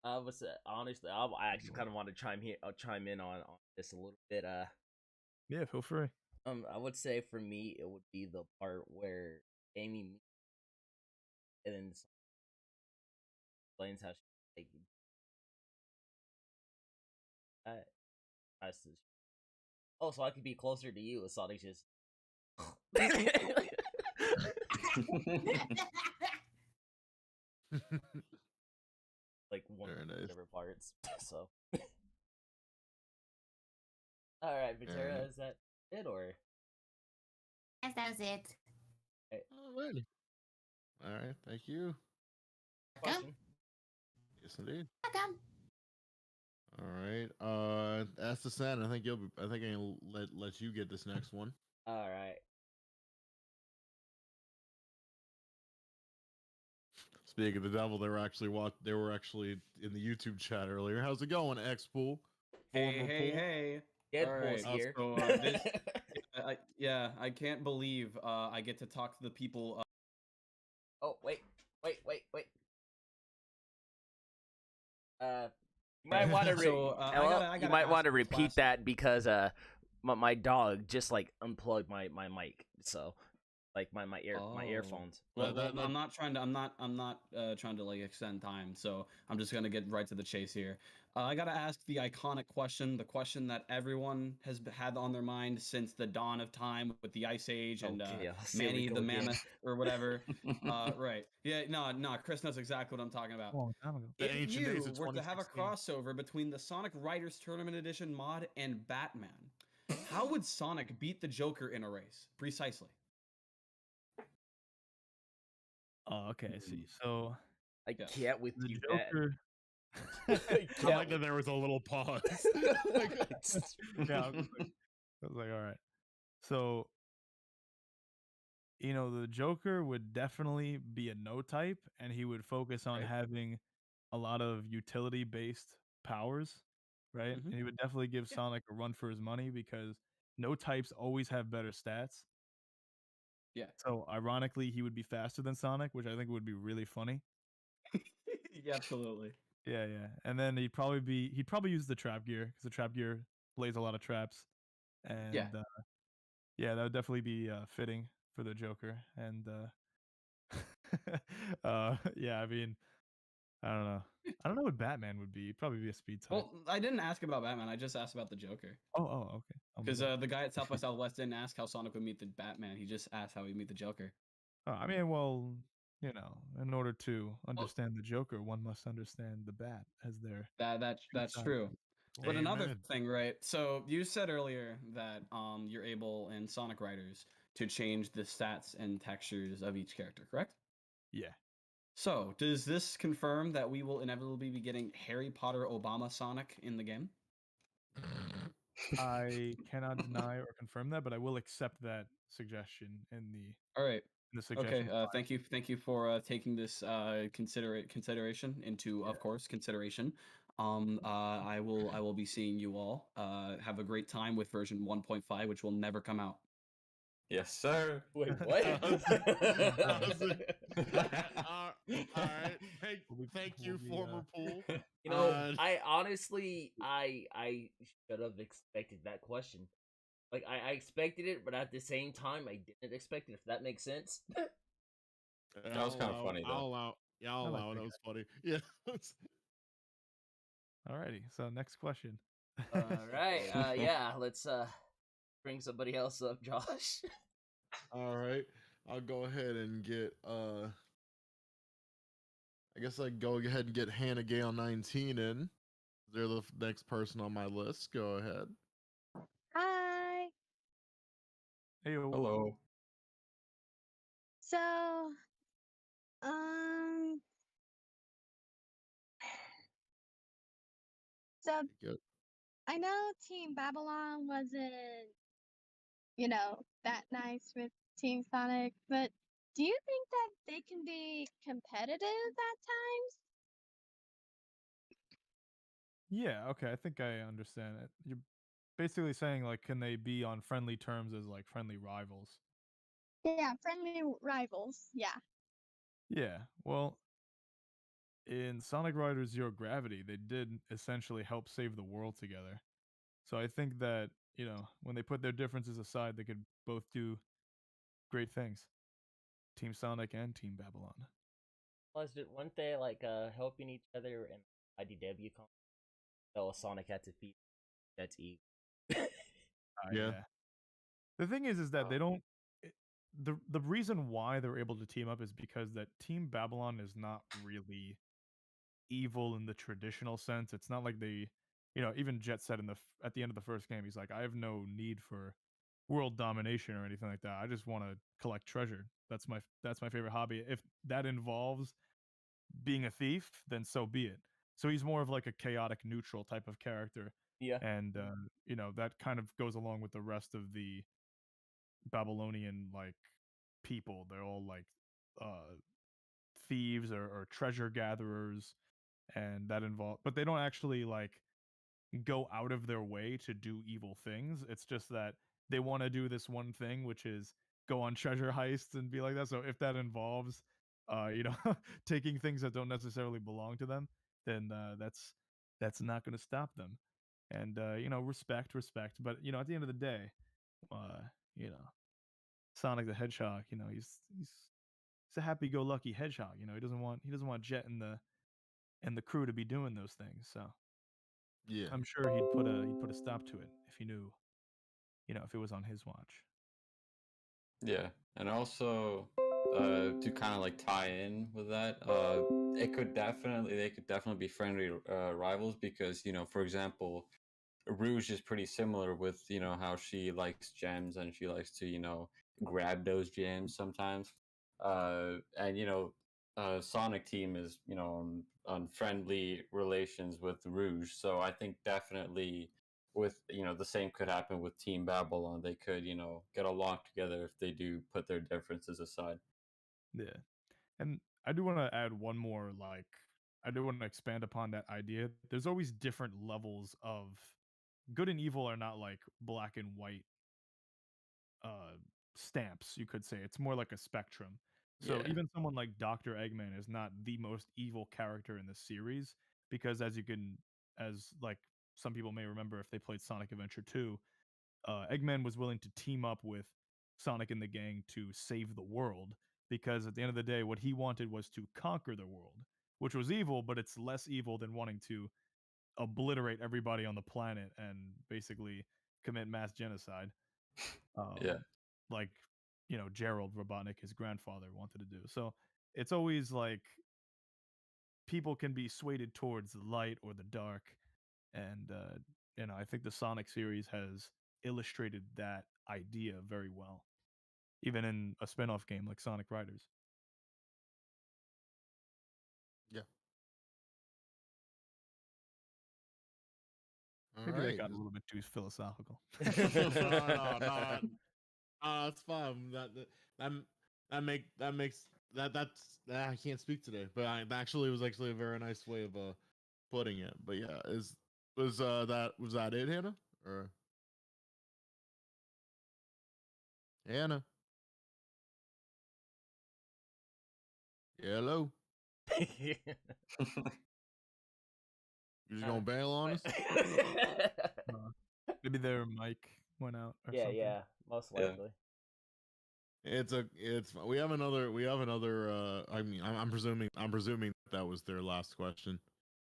I was honestly, I actually kind of want to chime in on this a little bit. Yeah, feel free. I would say for me, it would be the part where Amy and then explains how she like oh, so I could be closer to you. Sonic just like one of my favorite parts. So, all right, Vitera, is that it or? Yes, that was it. Alrighty. All right, thank you. Question? Yes, indeed. Welcome. All right. Ask the Sand. I think I can let you get this next one. All right. Speaking of the devil, they were actually in the YouTube chat earlier. How's it going, X-Pool? Hey. Deadpool's All right, here. So, I can't believe I get to talk to the people. Oh, wait. You might want to you might want to repeat that because my dog just like unplugged my mic, so like my earphones. Well, I'm not trying to like extend time, so I'm just gonna get right to the chase here. I gotta ask the iconic question, the question that everyone has had on their mind since the dawn of time with the Ice Age and Manny the Mammoth or whatever. Right? Yeah. No. Chris knows exactly what I'm talking about. If you were to have a crossover between the Sonic Writers Tournament Edition mod and Batman, how would Sonic beat the Joker in a race? Precisely. Oh, okay, I see. So I Yes. can't with the you, Bat. Joker. I like that there was a little pause. Like, Yeah, I was like, all right. So the Joker would definitely be a no type, and he would focus on Right. having a lot of utility based powers, right? Mhm. And he would definitely give Yeah. Sonic a run for his money because no types always have better stats. Yeah. So ironically, he would be faster than Sonic, which I think would be really funny. Yeah, absolutely. Yeah, yeah. And then he'd probably use the trap gear because the trap gear plays a lot of traps, and Yeah. yeah, that would definitely be fitting for the Joker. And yeah, I mean, I don't know. I don't know what Batman would be. He'd probably be a speed type. Well, I didn't ask about Batman. I just asked about the Joker. Oh, okay. Because the guy at South by Southwest didn't ask how Sonic would meet the Batman. He just asked how he'd meet the Joker. I mean, well, in order to understand the Joker, one must understand the Bat as their That's sides. true. But another Amen. thing, right? So you said earlier that you're able in Sonic Riders to change the stats and textures of each character, correct? Yeah. So does this confirm that we will inevitably be getting Harry Potter Obama Sonic in the game? I cannot deny or confirm that, but I will accept that suggestion in All right. the Okay. suggestion. Thank you for taking this consideration into, of course, consideration. I will be seeing you all. Have a great time with version 1.5, which will never come out. Yes, sir. Wait, what? All right. Hey, thank you, former pool. You know, I honestly, I should have expected that question. Like, I expected it, but at the same time, I didn't expect it. If that makes sense. That was kind of funny, though. I'll allow. Yeah, I'll I like allow it. that That was funny. Yeah. Alrighty. So next question. All right. Yeah. Let's bring somebody else up, Josh. All right. I'll go ahead and get. I guess I go ahead and get Hannah Gale 19 in. They're the next person on my list. Go ahead. Hi. Hey, Hello. So, um, so Good. I know Team Babylon wasn't, that nice with Team Sonic, but do you think that they can be competitive at times? Yeah, okay, I think I understand it. You're basically saying like, can they be on friendly terms as like friendly rivals? Yeah, friendly rivals. Yeah. Yeah. Well, in Sonic Riders Zero Gravity, they did essentially help save the world together. So I think that, when they put their differences aside, they could both do great things. Team Sonic and Team Babylon. Weren't they like helping each other in IDW? So Sonic had to feed that's Eve. Yeah. The thing is that they don't. The reason why they're able to team up is because that Team Babylon is not really evil in the traditional sense. It's not like they, even Jet said at the end of the first game, he's like, I have no need for world domination or anything like that. I just want to collect treasure. That's my favorite hobby. If that involves being a thief, then so be it. So he's more of like a chaotic neutral type of character. Yeah. And that kind of goes along with the rest of the Babylonian like people. They're all like thieves or treasure gatherers, and that involve, but they don't actually like go out of their way to do evil things. It's just that they want to do this one thing, which is go on treasure heists and be like that. So if that involves taking things that don't necessarily belong to them, then that's not going to stop them. And respect, but at the end of the day, uh, you know, Sonic the Hedgehog, he's a happy-go-lucky hedgehog. He doesn't want Jet and the crew to be doing those things. So Yeah. I'm sure he'd put a stop to it if he knew, if it was on his watch. Yeah, and also to kind of like tie in with that, they could definitely be friendly rivals because for example, Rouge is pretty similar with how she likes gems and she likes to grab those gems sometimes. and Sonic Team is on friendly relations with Rouge, so I think definitely with the same could happen with Team Babylon. They could get along together if they do put their differences aside. Yeah. And I do want to add one more, like, I do want to expand upon that idea. There's always different levels of good and evil are not like black and white uh stamps, you could say. It's more like a spectrum. So Yeah. even someone like Dr. Eggman is not the most evil character in the series because as like some people may remember if they played Sonic Adventure 2, Eggman was willing to team up with Sonic and the gang to save the world because at the end of the day, what he wanted was to conquer the world, which was evil, but it's less evil than wanting to obliterate everybody on the planet and basically commit mass genocide. Yeah. Like, Gerald Robotnik, his grandfather, wanted to do. So it's always like people can be swayed towards the light or the dark. And, I think the Sonic series has illustrated that idea very well, even in a spin off game like Sonic Riders. Yeah. All Maybe that right. got a little bit too philosophical. No, it's fine. That that's I can't speak today, but it was actually a very nice way of putting it. But yeah, was that it, Hannah? Or Hannah? Yeah, hello. You just gonna bail on us? Maybe their mic went out or yeah, something. yeah, most Yeah. likely. We have another I mean I'm presuming that was their last question.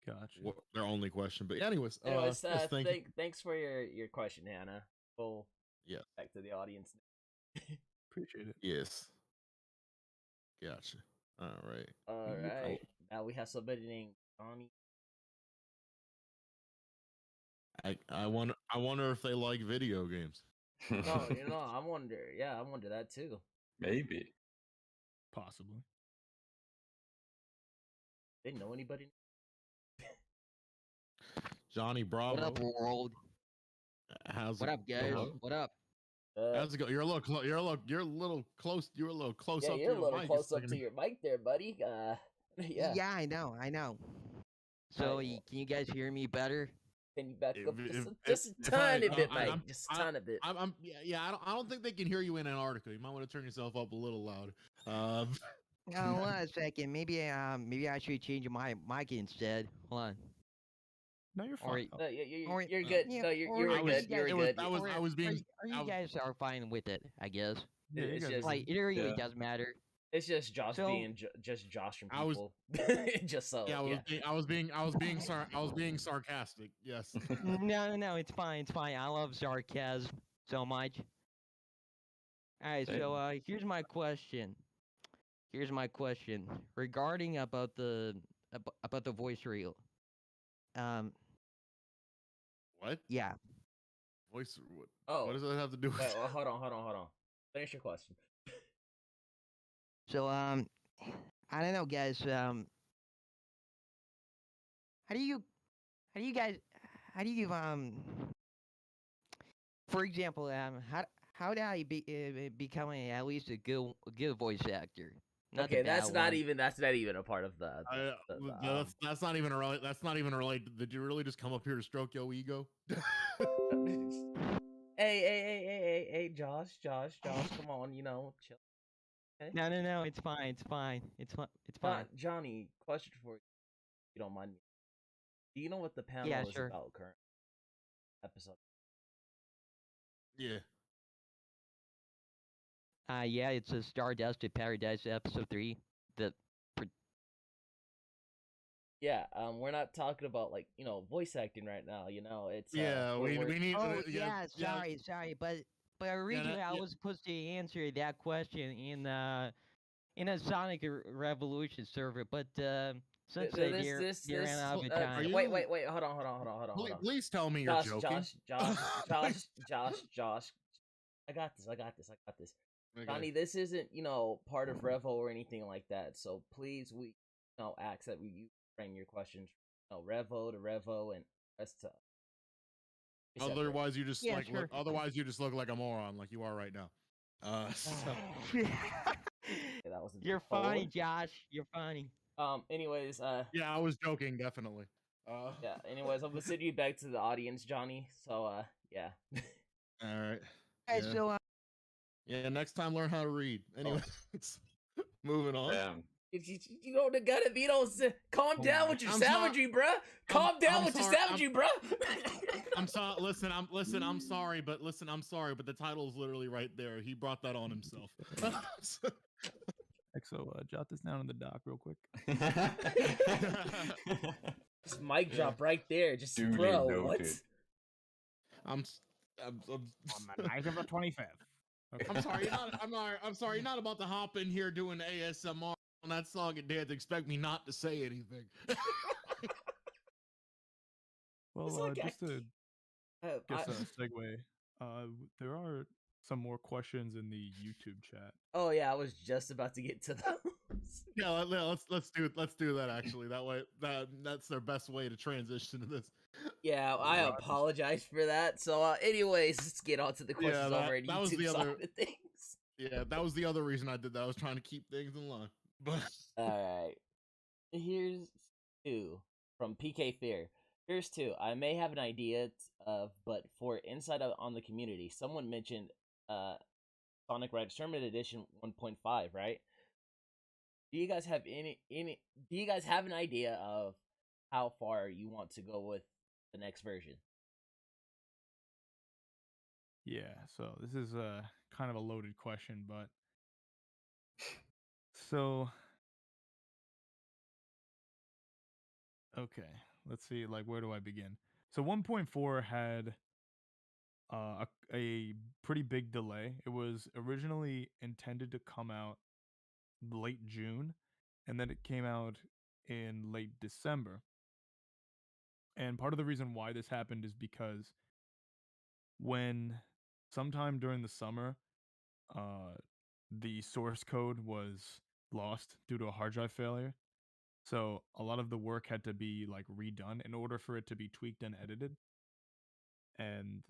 Gotcha. Their only question. But anyways, Anyways, yes, thank you. thanks for your question, Hannah. We'll Yeah. back to the audience. Appreciate it. Yes. Gotcha. All right. All right. Now we have somebody named Johnny. I wonder if they like video games. No, I wonder. Yeah, I wonder that too. Maybe. Possibly. They know anybody? Johnny Bravo. What up, world? How's What it up, guys? going? What up? How's it go? You're a little close. You're a little close. You're a little close Yeah, up. you're to a your little mic. close up to your mic there, buddy. Yeah. Yeah, I know. So, can you guys hear me better? Can you back up If just a tiny bit, Mike? Just a tiny bit. I don't think they can hear you in Antarctica. You might want to turn yourself up a little louder. Oh, hold on a second. Maybe I should change my mic instead. Hold on. No, you're fine. No, you're good. No, you're good. You're good. You guys are fine with it, I guess. Yeah, It's you guys just- are- Like, it really Yeah. doesn't matter. It's just Josh So- being just Josh from I was- people. Just so. Yeah, I was being sarcastic. Yes. No, it's fine. I love sarcasm so much. Alright, so here's my question. Regarding about the voice reel. What? Yeah. Voice. Oh. What does that have to do with? Wait, well, hold on. Finish your question. So I don't know, guys. How do you for example, how do I become at least a good voice actor? Not the Okay, bad that's not one. even a part of the That's not even related. That's not even related. Did you really just come up here to stroke your ego? Hey, Josh, come on, chill. Okay? No, it's fine. It's fine. Johnny, question for you, if you don't mind me. Do you know what the panel Yeah, is sure. about current episode? Yeah. Yeah, it's a Stardust Paradise episode 3. Yeah, we're not talking about voice acting right now. It's Yeah. We need. Oh yeah, sorry, but originally I was supposed to answer that question in a Sonic Revolution server, but since they ran out of time. Wait, hold on. Please tell me you're joking. Josh. I got this. Okay. Johnny, this isn't, part of Revo or anything like that. So please, we, ask that you frame your questions, Revo to Revo and rest to. Otherwise, you just Yeah, like sure. look. Otherwise, you just look like a moron, like you are right now. Yeah, that was You're funny, Josh. You're funny. Anyways, yeah, I was joking, definitely. yeah. Anyways, I'm gonna send you back to the audience, Johnny. So, yeah. All right. Hey, Yeah. so Yeah. Next time, learn how to read. Anyway, moving on. Damn. If you don't gotta be calm down with your I'm savagery, bruh. Calm down I'm with your sorry, savagery, bruh. I'm sorry. I'm sorry, but I'm sorry, but the title is literally right there. He brought that on himself. So jot this down in the doc real quick. Just mic drop right there. Just Duly bro, noted. what? I'm On the night of the 25th. Okay. I'm sorry. I'm sorry. You're not about to hop in here doing ASMR on that song and dance. Expect me not to say anything. Well, just to guess a segue, there are some more questions in the YouTube chat. Oh yeah, I was just about to get to those. Yeah, let's do that actually. That way that's their best way to transition to this. Yeah, I apologize for that. So, anyways, let's get on to the questions over at that was YouTube the side other of things. Yeah, that was the other reason I did that. I was trying to keep things in line. But all right, here's two from PK Fear. Here's two. I may have an idea of, but for insight on the community, someone mentioned Sonic Riders Tournament Edition 1.5, right? Do you guys have any do you guys have an idea of how far you want to go with the next version? Yeah, so this is kind of a loaded question, but so okay, let's see, like where do I begin? So 1.4 had a pretty big delay. It was originally intended to come out late June, and then it came out in late December. And part of the reason why this happened is because when sometime during the summer, the source code was lost due to a hard drive failure. So a lot of the work had to be like redone in order for it to be tweaked and edited. And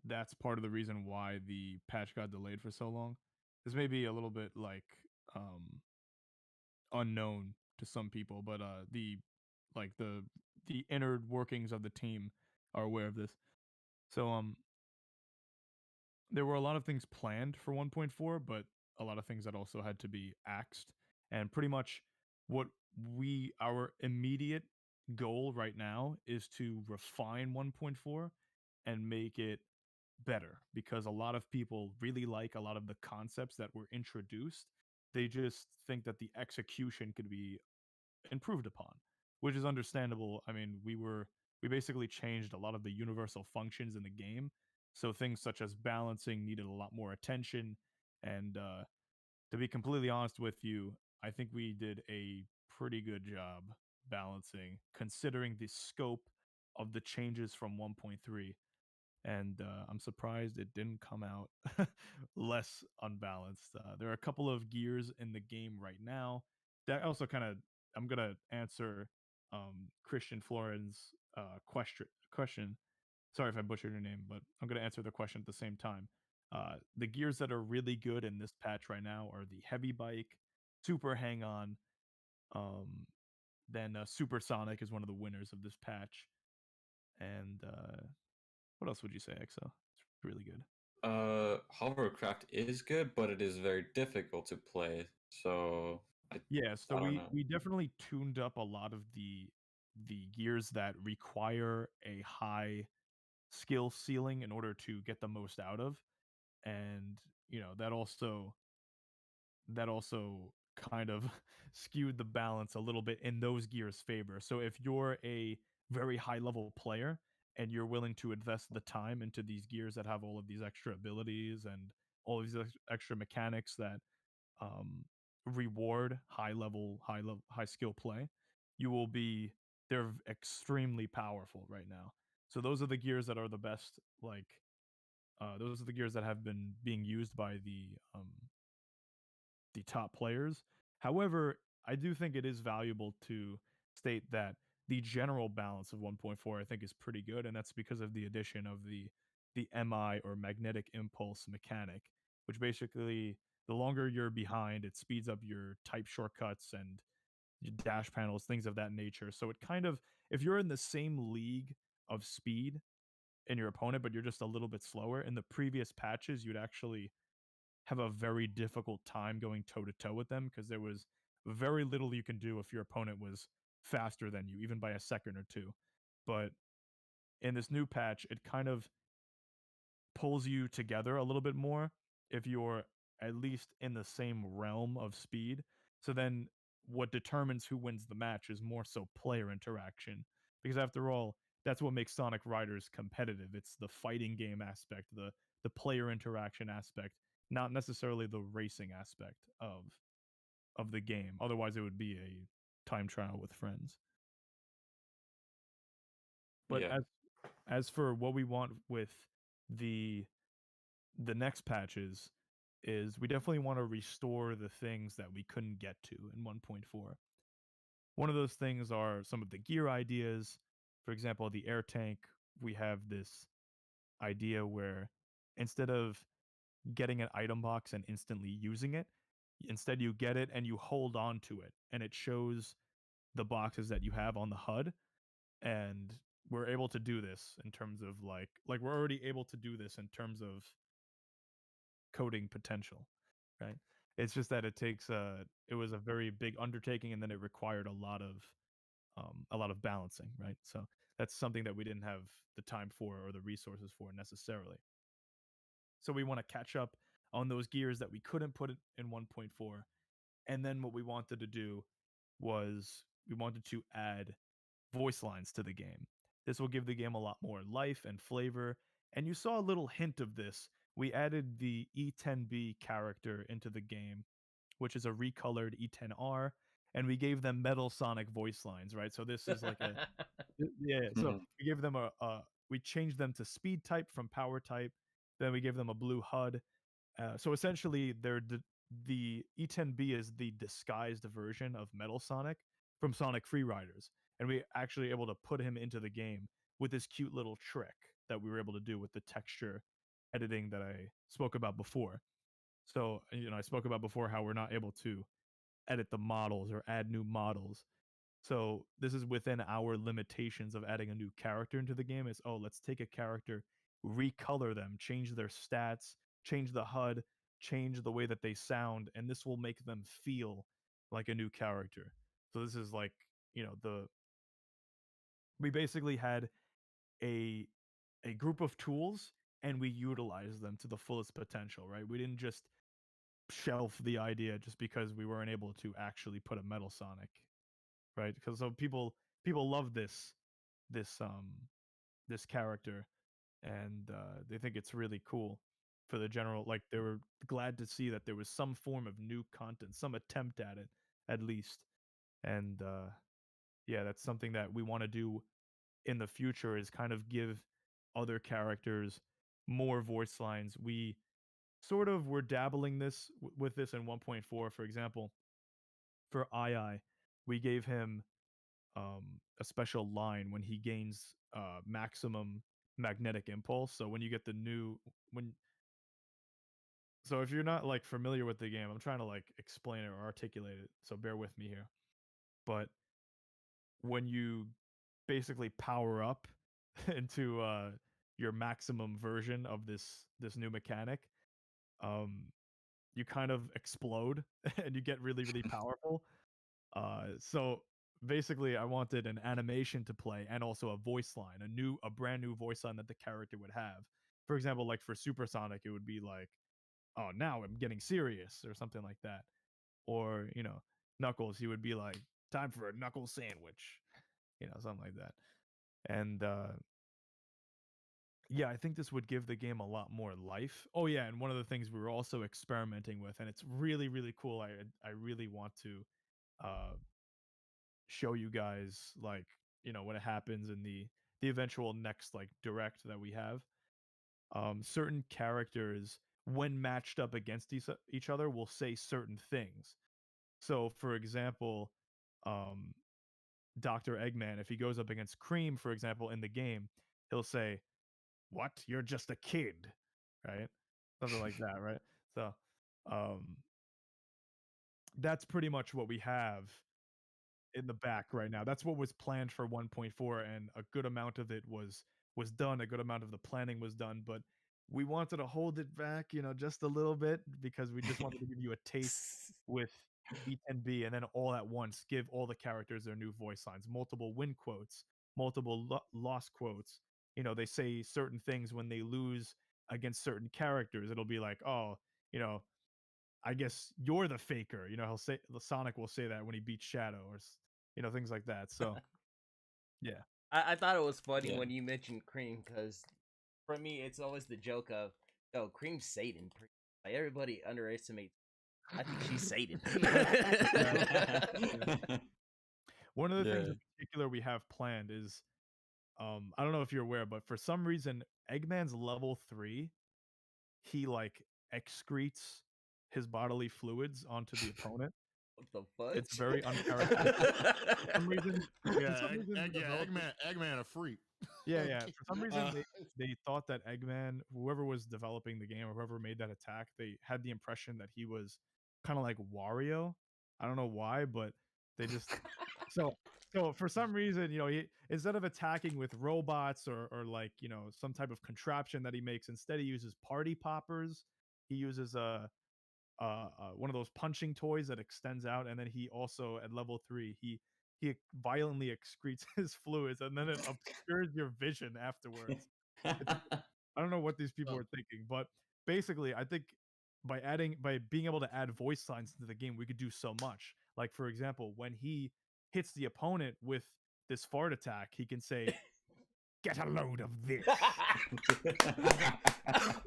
that's part of the reason why the patch got delayed for so long. This may be a little bit like unknown to some people, but the like the inner workings of the team are aware of this. So there were a lot of things planned for 1.4, but a lot of things that also had to be axed. And pretty much what our immediate goal right now is to refine 1.4 and make it better, because a lot of people really like a lot of the concepts that were introduced. They just think that the execution could be improved upon, which is understandable. I mean, we basically changed a lot of the universal functions in the game, so things such as balancing needed a lot more attention. And to be completely honest with you, I think we did a pretty good job balancing, considering the scope of the changes from 1.3. And I'm surprised it didn't come out less unbalanced. There are a couple of gears in the game right now that also kind of, I'm gonna answer Christian Florin's question. Sorry if I butchered your name, but I'm gonna answer the question at the same time. The gears that are really good in this patch right now are the heavy bike, super hang on, then supersonic is one of the winners of this patch, and what else would you say, EXO? It's really good. Hovercraft is good, but it is very difficult to play. So So we definitely tuned up a lot of the gears that require a high skill ceiling in order to get the most out of. And that also kind of skewed the balance a little bit in those gears' favor. So if you're a very high level player and you're willing to invest the time into these gears that have all of these extra abilities and all of these extra mechanics that reward high skill play, they're extremely powerful right now. So those are the gears that are the best, like Those are the gears that have been being used by the top players. However, I do think it is valuable to state that the general balance of 1.4 I think is pretty good, and that's because of the addition of the MI or magnetic impulse mechanic, which basically the longer you're behind, it speeds up your type shortcuts and your dash panels, things of that nature. So it kind of, if you're in the same league of speed in your opponent, but you're just a little bit slower, in the previous patches, you'd actually have a very difficult time going toe to toe with them because there was very little you can do if your opponent was faster than you, even by a second or two. But in this new patch, it kind of pulls you together a little bit more if you're at least in the same realm of speed. So then what determines who wins the match is more so player interaction. Because after all, that's what makes Sonic Riders competitive. It's the fighting game aspect, the player interaction aspect, not necessarily the racing aspect of the game. Otherwise it would be a time trial with friends. But Yeah. as for what we want with the next patches is we definitely want to restore the things that we couldn't get to in 1.4. One of those things are some of the gear ideas. For example, the air tank, we have this idea where instead of getting an item box and instantly using it, instead you get it and you hold on to it and it shows the boxes that you have on the HUD. And we're able to do this in terms of like we're already able to do this in terms of coding potential, right? It's just that it was a very big undertaking, and then it required a lot of balancing, right? So that's something that we didn't have the time for or the resources for necessarily. So we want to catch up on those gears that we couldn't put in 1.4. And then what we wanted to do was we wanted to add voice lines to the game. This will give the game a lot more life and flavor. And you saw a little hint of this. We added the E10B character into the game, which is a recolored E10R, and we gave them Metal Sonic voice lines, right? So this is like a yeah. So Mhm. we gave them we changed them to speed type from power type. Then we gave them a blue HUD. So essentially, the E10B is the disguised version of Metal Sonic from Sonic Free Riders, and we actually able to put him into the game with this cute little trick that we were able to do with the texture editing that I spoke about before. So, I spoke about before how we're not able to edit the models or add new models. So this is within our limitations of adding a new character into the game. Is, oh, let's take a character, recolor them, change their stats, change the HUD, change the way that they sound, and this will make them feel like a new character. So this is like, the we basically had a a group of tools and we utilized them to the fullest potential, right? We didn't just shelf the idea just because we weren't able to actually put a Metal Sonic, right? Because so people love this this character, and they think it's really cool for the general. Like they were glad to see that there was some form of new content, some attempt at it at least, and yeah, that's something that we want to do in the future is kind of give other characters more voice lines. We sort of were dabbling with this in 1.4, for example. For II, we gave him a special line when he gains maximum magnetic impulse. So when you get the new when so if you're not like familiar with the game, I'm trying to like explain it or articulate it. So bear with me here. But when you basically power up into your maximum version of this new mechanic, um, you kind of explode and you get really really powerful. So basically, I wanted an animation to play and also a voice line, a brand new voice line that the character would have. For example, like for Supersonic, it would be like, "Oh, now I'm getting serious" or something like that. Or Knuckles, he would be like, "Time for a knuckle sandwich," something like that. And yeah, I think this would give the game a lot more life. Oh yeah, and one of the things we were also experimenting with, and it's really really cool. I really want to uh show you guys like when it happens in the eventual next like direct that we have certain characters, when matched up against each other, will say certain things. So, for example, um, Dr. Eggman, if he goes up against Cream, for example, in the game, he'll say, "What? You're just a kid," right? Something like that, right? So, um, that's pretty much what we have in the back right now. That's what was planned for 1.4, and a good amount of it was done. A good amount of the planning was done, but we wanted to hold it back, just a little bit because we just wanted to give you a taste with E10B, and then all at once give all the characters their new voice lines, multiple win quotes, multiple loss quotes. They say certain things when they lose against certain characters. It'll be like, oh, you know, I guess you're the faker. He'll say Sonic will say that when he beats Shadow, or things like that. So yeah, I thought it was funny Yeah. when you mentioned Cream, because for me it's always the joke of, "Yo, Cream's Satan." Like, everybody underestimates. I think she's Satan. one of the things Yeah. in particular we have planned is, I don't know if you're aware, but for some reason, Eggman's level 3, he like excretes his bodily fluids onto the opponent. What the fudge? It's very uncharacteristic. For some reason, Yeah, Eggman a freak. yeah. For some reason, they thought that Eggman, whoever was developing the game or whoever made that attack, they had the impression that he was kind of like Wario. I don't know why, but they just so for some reason, he, instead of attacking with robots or like some type of contraption that he makes, instead he uses party poppers. He uses one of those punching toys that extends out, and then he also at level 3 he violently excretes his fluids, and then it obscures your vision afterwards. I don't know what these people Oh. are thinking, but basically, I think by being able to add voice lines into the game, we could do so much. Like, for example, when he hits the opponent with this fart attack, he can say, "Get a load of this."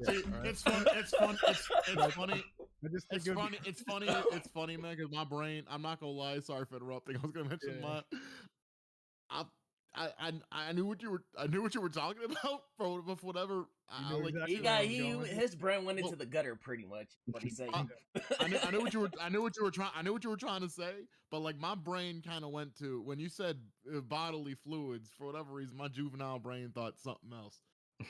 See, it's fun. It's fun. It's funny. I just think It's it would funny. be- It's funny. It's funny, man. Because my brain. I'm not gonna lie. Sorry for interrupting. I was gonna mention Yeah. my. I knew what you were. I knew what you were talking about. For whatever. You know like. exactly He where got I'm going. his brain went into Well- the gutter pretty much. What he's saying. I knew what you were. I knew what you were trying. I knew what you were trying to say. But like my brain kind of went to when you said bodily fluids. For whatever reason, my juvenile brain thought something else.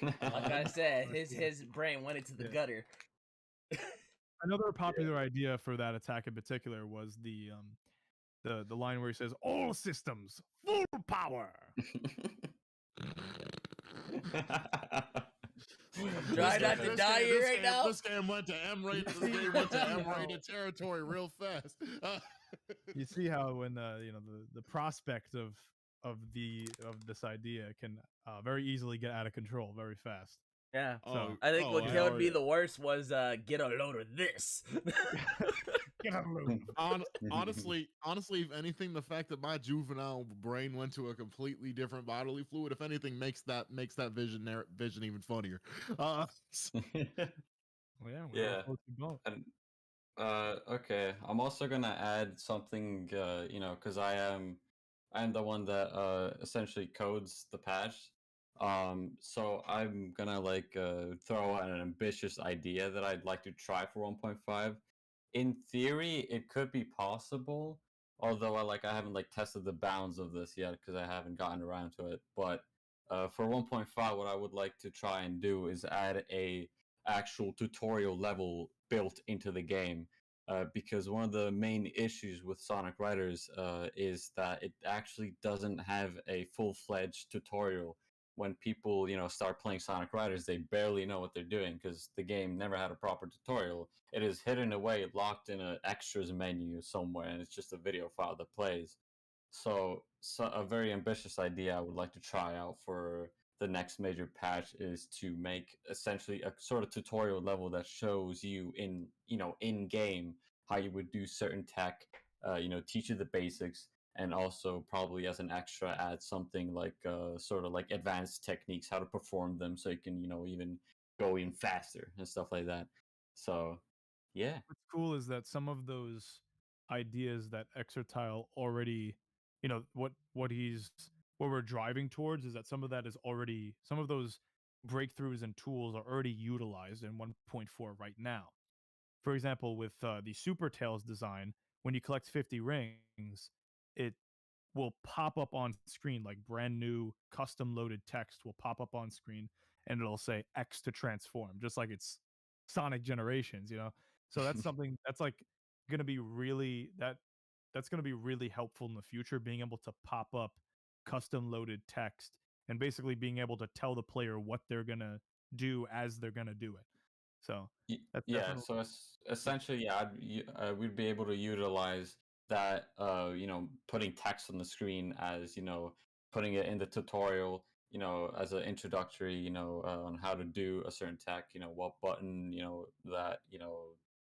Like I said, his brain went into the Yeah. gutter. Another popular idea for that attack in particular was the line where he says, "All systems full power." Try not to die here right now. This game went to M-rated. This game went to M-rated territory real fast. You see how when the prospect of this idea can very easily get out of control very fast. Yeah. So I think what hell would be yeah. the worst was get a load of this. Get a load. honestly, if anything, the fact that my juvenile brain went to a completely different bodily fluid, if anything, makes that vision even funnier. Well, yeah. Yeah. Both. And okay, I'm also gonna add something, because I am the one that essentially codes the patch. So I'm gonna throw out an ambitious idea that I'd like to try for 1.5. In theory, it could be possible, although I haven't tested the bounds of this yet because I haven't gotten around to it. But for 1.5, what I would like to try and do is add a actual tutorial level built into the game. Because one of the main issues with Sonic Riders is that it actually doesn't have a full-fledged tutorial. When people, start playing Sonic Riders, they barely know what they're doing because the game never had a proper tutorial. It is hidden away, locked in an extras menu somewhere, and it's just a video file that plays. So a very ambitious idea I would like to try out for the next major patch is to make essentially a sort of tutorial level that shows you in game how you would do certain tech, teach you the basics, and also probably as an extra add something like sort of like advanced techniques, how to perform them, so you can even go even faster and stuff like that. So yeah. What's cool is that some of those ideas that Exertile already, what we're driving towards is that some of that is already, some of those breakthroughs and tools are already utilized in 1.4 right now. For example, with the Super Tails design, when you collect 50 rings, it will pop up on screen, like brand new custom loaded text will pop up on screen, and it'll say X to transform, just like it's Sonic Generations, you know. So that's something that's like going to be really that's going to be really helpful in the future, being able to pop up custom loaded text and basically being able to tell the player what they're going to do as they're going to do it. So that's Yeah, definitely so essentially, yeah, we'd be able to utilize that, putting text on the screen as, putting it in the tutorial, as an introductory, on how to do a certain tech, what button, that,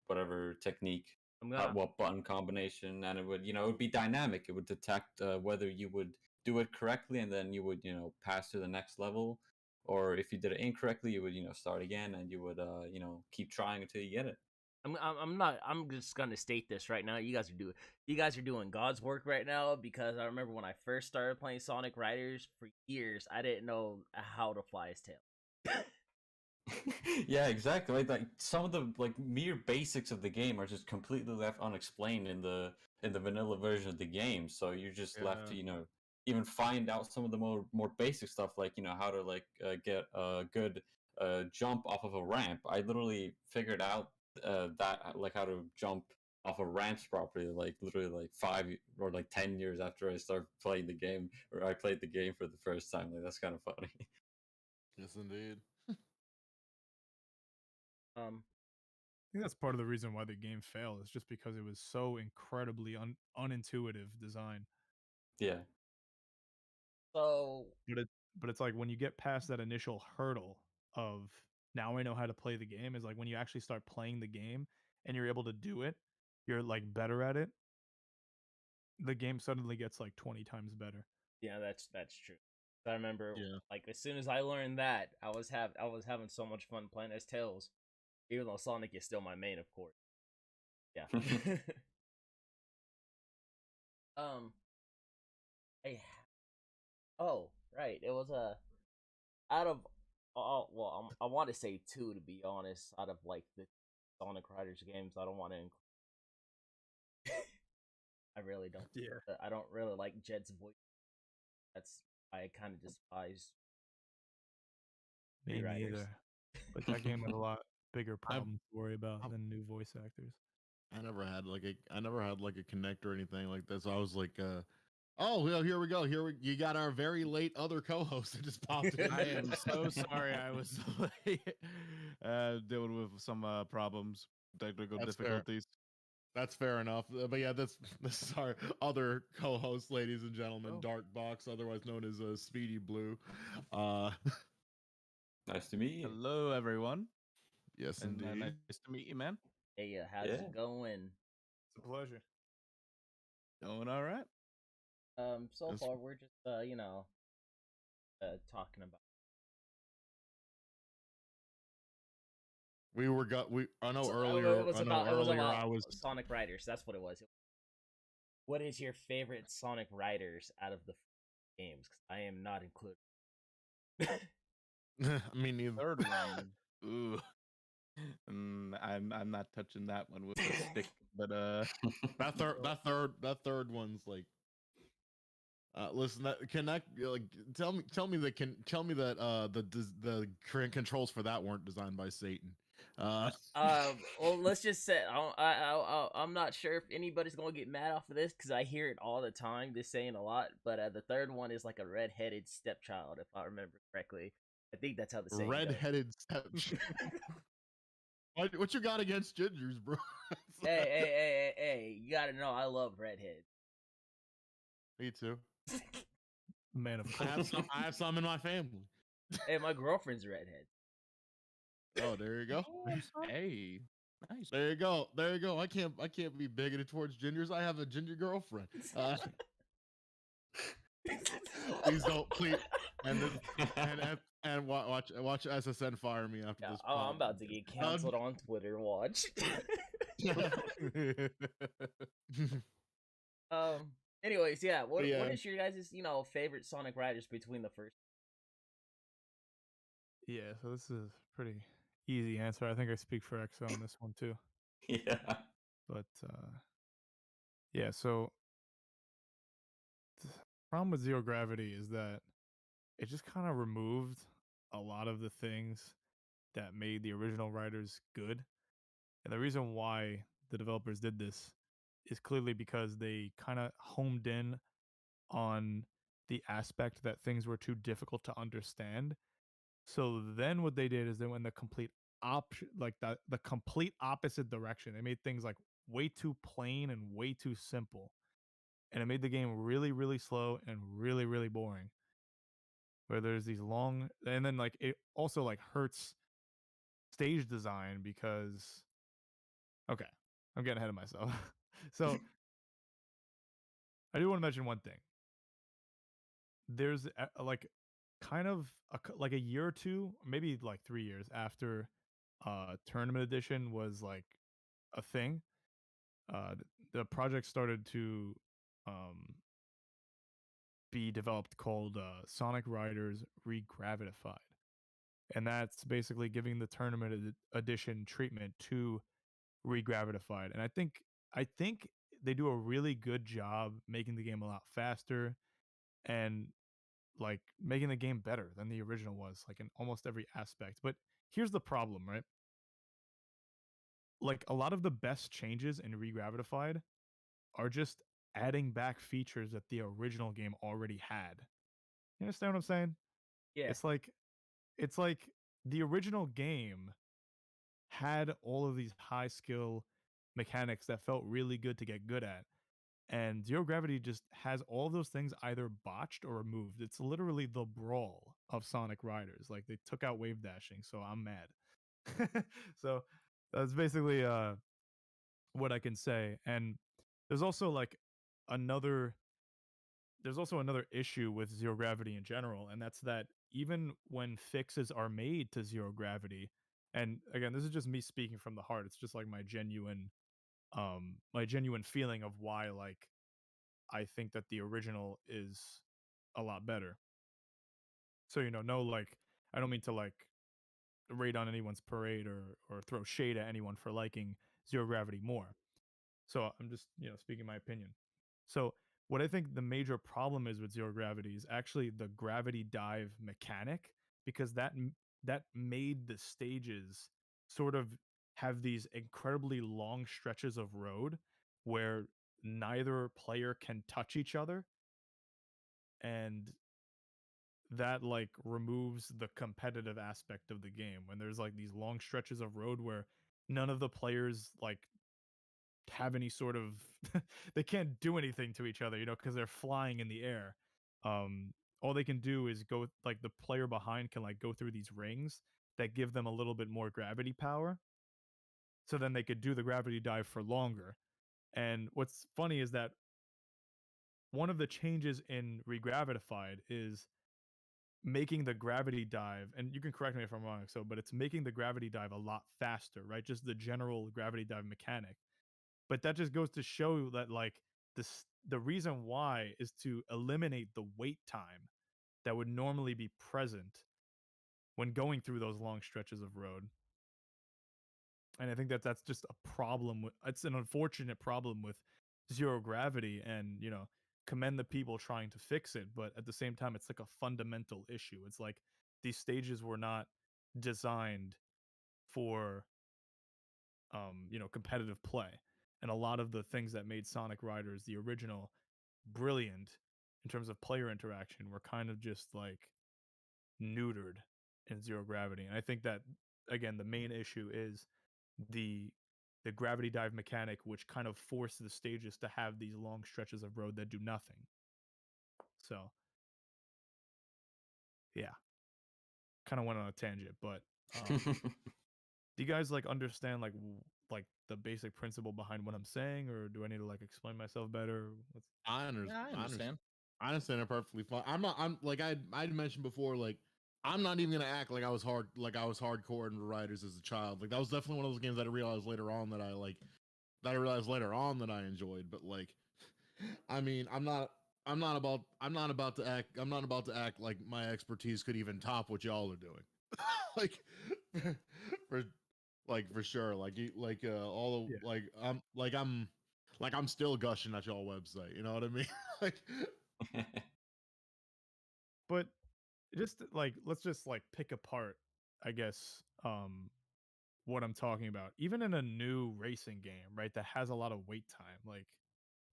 whatever technique, what button combination, and it would be dynamic. It would detect whether you would do it correctly, and then you would, pass to the next level, or if you did it incorrectly, you would start again, and you would keep trying until you get it. I'm just gonna state this right now. You guys are doing God's work right now, because I remember when I first started playing Sonic Riders for years, I didn't know how to fly his tail. Yeah, exactly. Like some of the mere basics of the game are just completely left unexplained in the vanilla version of the game. So you're just left to even find out some of the more basic stuff, like how to get a good jump off of a ramp. I literally figured out that how to jump off of ramps properly, literally 5 or 10 years after I started playing the game, or I played the game for the first time. Like, that's kind of funny. Yes, indeed. I think that's part of the reason why the game failed, is just because it was so incredibly unintuitive design. Yeah. So, but it's like when you get past that initial hurdle of now I know how to play the game, is like when you actually start playing the game and you're able to do it, you're better at it. The game suddenly gets 20 times better. Yeah, that's true. I remember, as soon as I learned that, I was having so much fun playing as Tails, even though Sonic is still my main, of course. Yeah. Right. It was out of I want to say 2, to be honest, out of the Sonic Riders games. I don't want to include. I really don't. Yeah. I don't really like Jed's voice. That's I kind of despise. Me neither. But that game had a lot bigger problems to worry about than new voice actors. I never had a connect or anything like this. So I was like, oh, well, here we go. You got our very late other co-host that just popped in. I am so sorry. I was so late, dealing with some problems, technical difficulties. That's fair enough. But yeah, this is our other co-host, ladies and gentlemen, Dark Box, otherwise known as Speedy Blue. Nice to meet you. Hello, everyone. Yes, and indeed. Nice to meet you, man. Hey, how's it going? It's a pleasure. Going all right. So far we're just talking about. I know earlier. I was Sonic Riders. That's what it was. What is your favorite Sonic Riders out of the games? Because I am not included. I mean, the third one. Ooh. I'm not touching that one with a stick, but that third one's listen, tell me that the controls for that weren't designed by Satan. Well, let's just say I'm not sure if anybody's gonna get mad off of this, because I hear it all the time, this saying a lot. But the third one is like a red-headed stepchild, if I remember correctly. I think that's how the saying red-headed stepchild. What you got against gingers, bro? hey! You gotta know I love redheads. Me too. Man, I have some in my family. Hey, my girlfriend's a redhead. Oh, there you go. Hey, nice. There you go. I can't be bigoted towards gingers. I have a ginger girlfriend. Please don't, please. And watch SSN fire me after this. I'm about to get canceled on Twitter. Watch. Anyways, what is your guys' favorite Sonic Riders between the first? Yeah, so this is a pretty easy answer. I think I speak for EXO on this one too. Yeah. But yeah, so the problem with Zero Gravity is that it just kind of removed a lot of the things that made the original writers good. And the reason why the developers did this is clearly because they kind of homed in on the aspect that things were too difficult to understand. So then what they did is they went in the complete the complete opposite direction. They made things like way too plain and way too simple. And it made the game really, really slow and really, really boring. Where there's these long, and then like it also like hurts stage design because okay, I'm getting ahead of myself. So I do want to mention one thing. There's like kind of like a year or two, maybe like 3 years after tournament edition was like a thing. The project started to um be developed called Sonic Riders Regravitified. And that's basically giving the tournament edition treatment to Regravitified. And I think they do a really good job making the game a lot faster and like making the game better than the original was, like in almost every aspect. But here's the problem, right? Like a lot of the best changes in Regravitified are just adding back features that the original game already had. You understand what I'm saying? Yeah. It's like the original game had all of these high skill mechanics that felt really good to get good at. And Zero Gravity just has all of those things either botched or removed. It's literally the brawl of Sonic Riders. Like they took out wave dashing, so I'm mad. So that's basically what I can say. And there's also like another there's also another issue with Zero Gravity in general, and that's that even when fixes are made to Zero Gravity, and again, this is just me speaking from the heart. It's just like my genuine feeling of why like I think that the original is a lot better. So no, like I don't mean to like raid on anyone's parade or throw shade at anyone for liking Zero Gravity more. So I'm just speaking my opinion. So what I think the major problem is with Zero Gravity is actually the gravity dive mechanic, because that made the stages sort of have these incredibly long stretches of road where neither player can touch each other, and that like removes the competitive aspect of the game when there's like these long stretches of road where none of the players like have any sort of they can't do anything to each other, because they're flying in the air. All they can do is go, like the player behind can like go through these rings that give them a little bit more gravity power, so then they could do the gravity dive for longer. And what's funny is that one of the changes in Regravitified is making the gravity dive, and you can correct me if I'm wrong, so but it's making the gravity dive a lot faster, right? Just the general gravity dive mechanic. But that just goes to show that like the reason why is to eliminate the wait time that would normally be present when going through those long stretches of road. And I think that that's just a problem it's an unfortunate problem with Zero Gravity, and commend the people trying to fix it, but at the same time it's like a fundamental issue. It's like these stages were not designed for competitive play. And a lot of the things that made Sonic Riders the original brilliant in terms of player interaction were kind of just like neutered in Zero Gravity. And I think that again the main issue is the gravity dive mechanic, which kind of forced the stages to have these long stretches of road that do nothing. So yeah, kind of went on a tangent, but do you guys like understand like the basic principle behind what I'm saying, or do I need to like explain myself better? I understand. I understand it perfectly fine. I'm like I'd mentioned before, like I'm not even gonna act like I was hardcore in Riders as a child. Like that was definitely one of those games that I realized later on that I enjoyed. But like, I mean, I'm not about to act like my expertise could even top what y'all are doing. like for for sure. All the I'm still gushing at y'all website. You know what I mean? like, but just like let's just like pick apart, I guess, what I'm talking about. Even in a new racing game, right, that has a lot of wait time. Like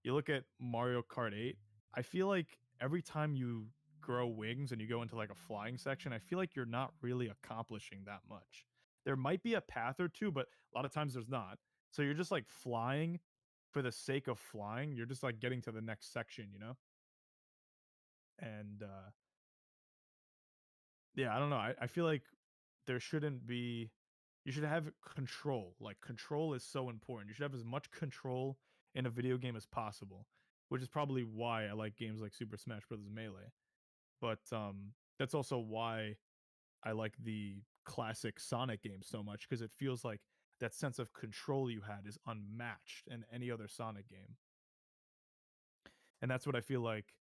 you look at Mario Kart 8, I feel like every time you grow wings and you go into like a flying section, I feel like you're not really accomplishing that much. There might be a path or two, but a lot of times there's not. So you're just like flying for the sake of flying. You're just like getting to the next section, you know? And yeah, I don't know. I feel like there shouldn't be, you should have control. Like control is so important. You should have as much control in a video game as possible, which is probably why I like games like Super Smash Bros. Melee. But that's also why I like the classic Sonic games so much, because it feels like that sense of control you had is unmatched in any other Sonic game. And that's what I feel like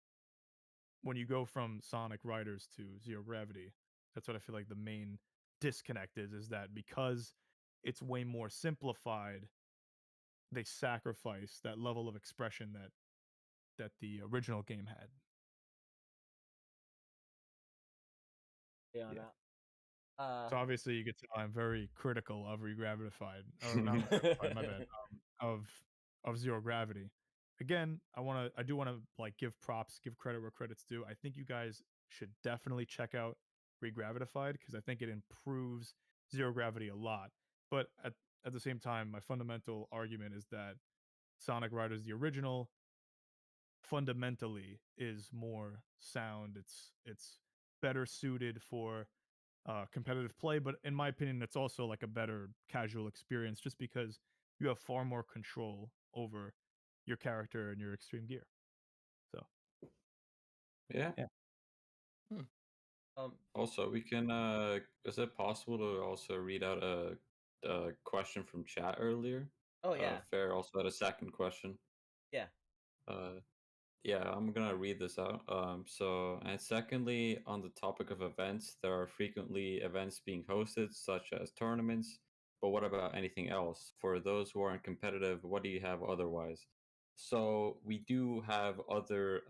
when you go from Sonic Riders to Zero Gravity. That's what I feel like the main disconnect is that because it's way more simplified, they sacrifice that level of expression that the original game had. Yeah. So obviously you could tell I'm very critical of Regravified, or not Regravified, my bad, of Zero Gravity. Again, I do wanna like give props, give credit where credit's due. I think you guys should definitely check out Regravified because I think it improves Zero Gravity a lot. But at the same time, my fundamental argument is that Sonic Riders the original fundamentally is more sound. It's better suited for competitive play, but in my opinion, it's also like a better casual experience just because you have far more control over your character and your extreme gear. So, Yeah. Also, we can. Is it possible to also read out a question from chat earlier? Oh yeah. Fair also had a second question. Yeah. Yeah, I'm gonna read this out. And secondly, on the topic of events, there are frequently events being hosted, such as tournaments. But what about anything else? For those who aren't competitive, what do you have otherwise? So we do have other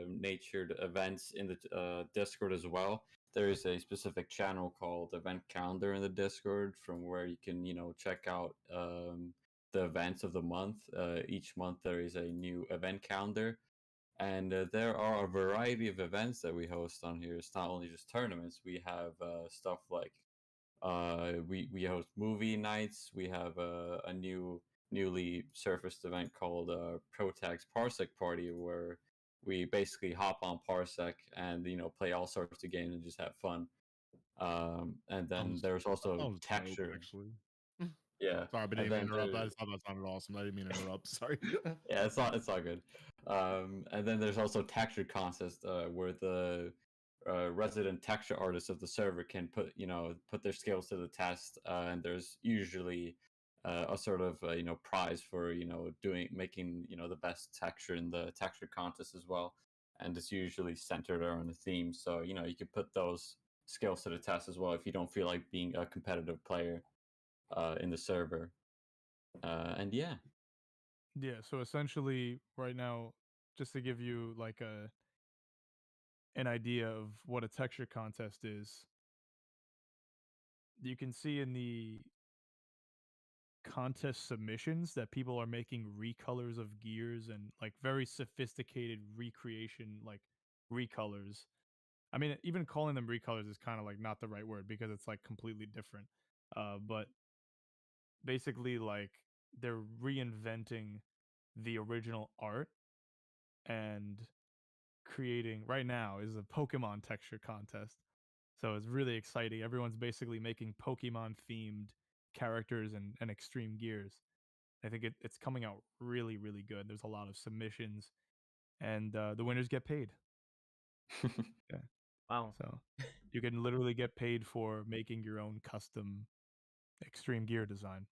natured events in the Discord as well. There is a specific channel called Event Calendar in the Discord, from where you can, check out the events of the month. Each month there is a new event calendar, and there are a variety of events that we host on here. It's not only just tournaments. We have stuff like we host movie nights. We have a newly surfaced event called Protagonist Parsec Party, where we basically hop on Parsec and play all sorts of games and just have fun. And then there's also texture. Actually. Yeah. Sorry, but I didn't interrupt. I just thought that sounded awesome. I didn't mean to interrupt. Sorry. Yeah, it's all good. And then there's also texture contest, where the resident texture artists of the server can put their skills to the test, and there's usually a sort of prize for making the best texture in the texture contest as well, and it's usually centered around a theme. So you can put those skills to the test as well if you don't feel like being a competitive player in the server. And yeah. Yeah, so essentially right now, just to give you like an idea of what a texture contest is, you can see in the contest submissions that people are making recolors of gears and like very sophisticated recreation, like recolors. I mean, even calling them recolors is kind of like not the right word because it's like completely different. But basically, like they're reinventing the original art and creating, right now is a Pokemon texture contest. So it's really exciting. Everyone's basically making Pokemon themed characters and extreme gears. I think it's coming out really, really good. There's a lot of submissions, and the winners get paid. Yeah. Wow. So you can literally get paid for making your own custom extreme gear design.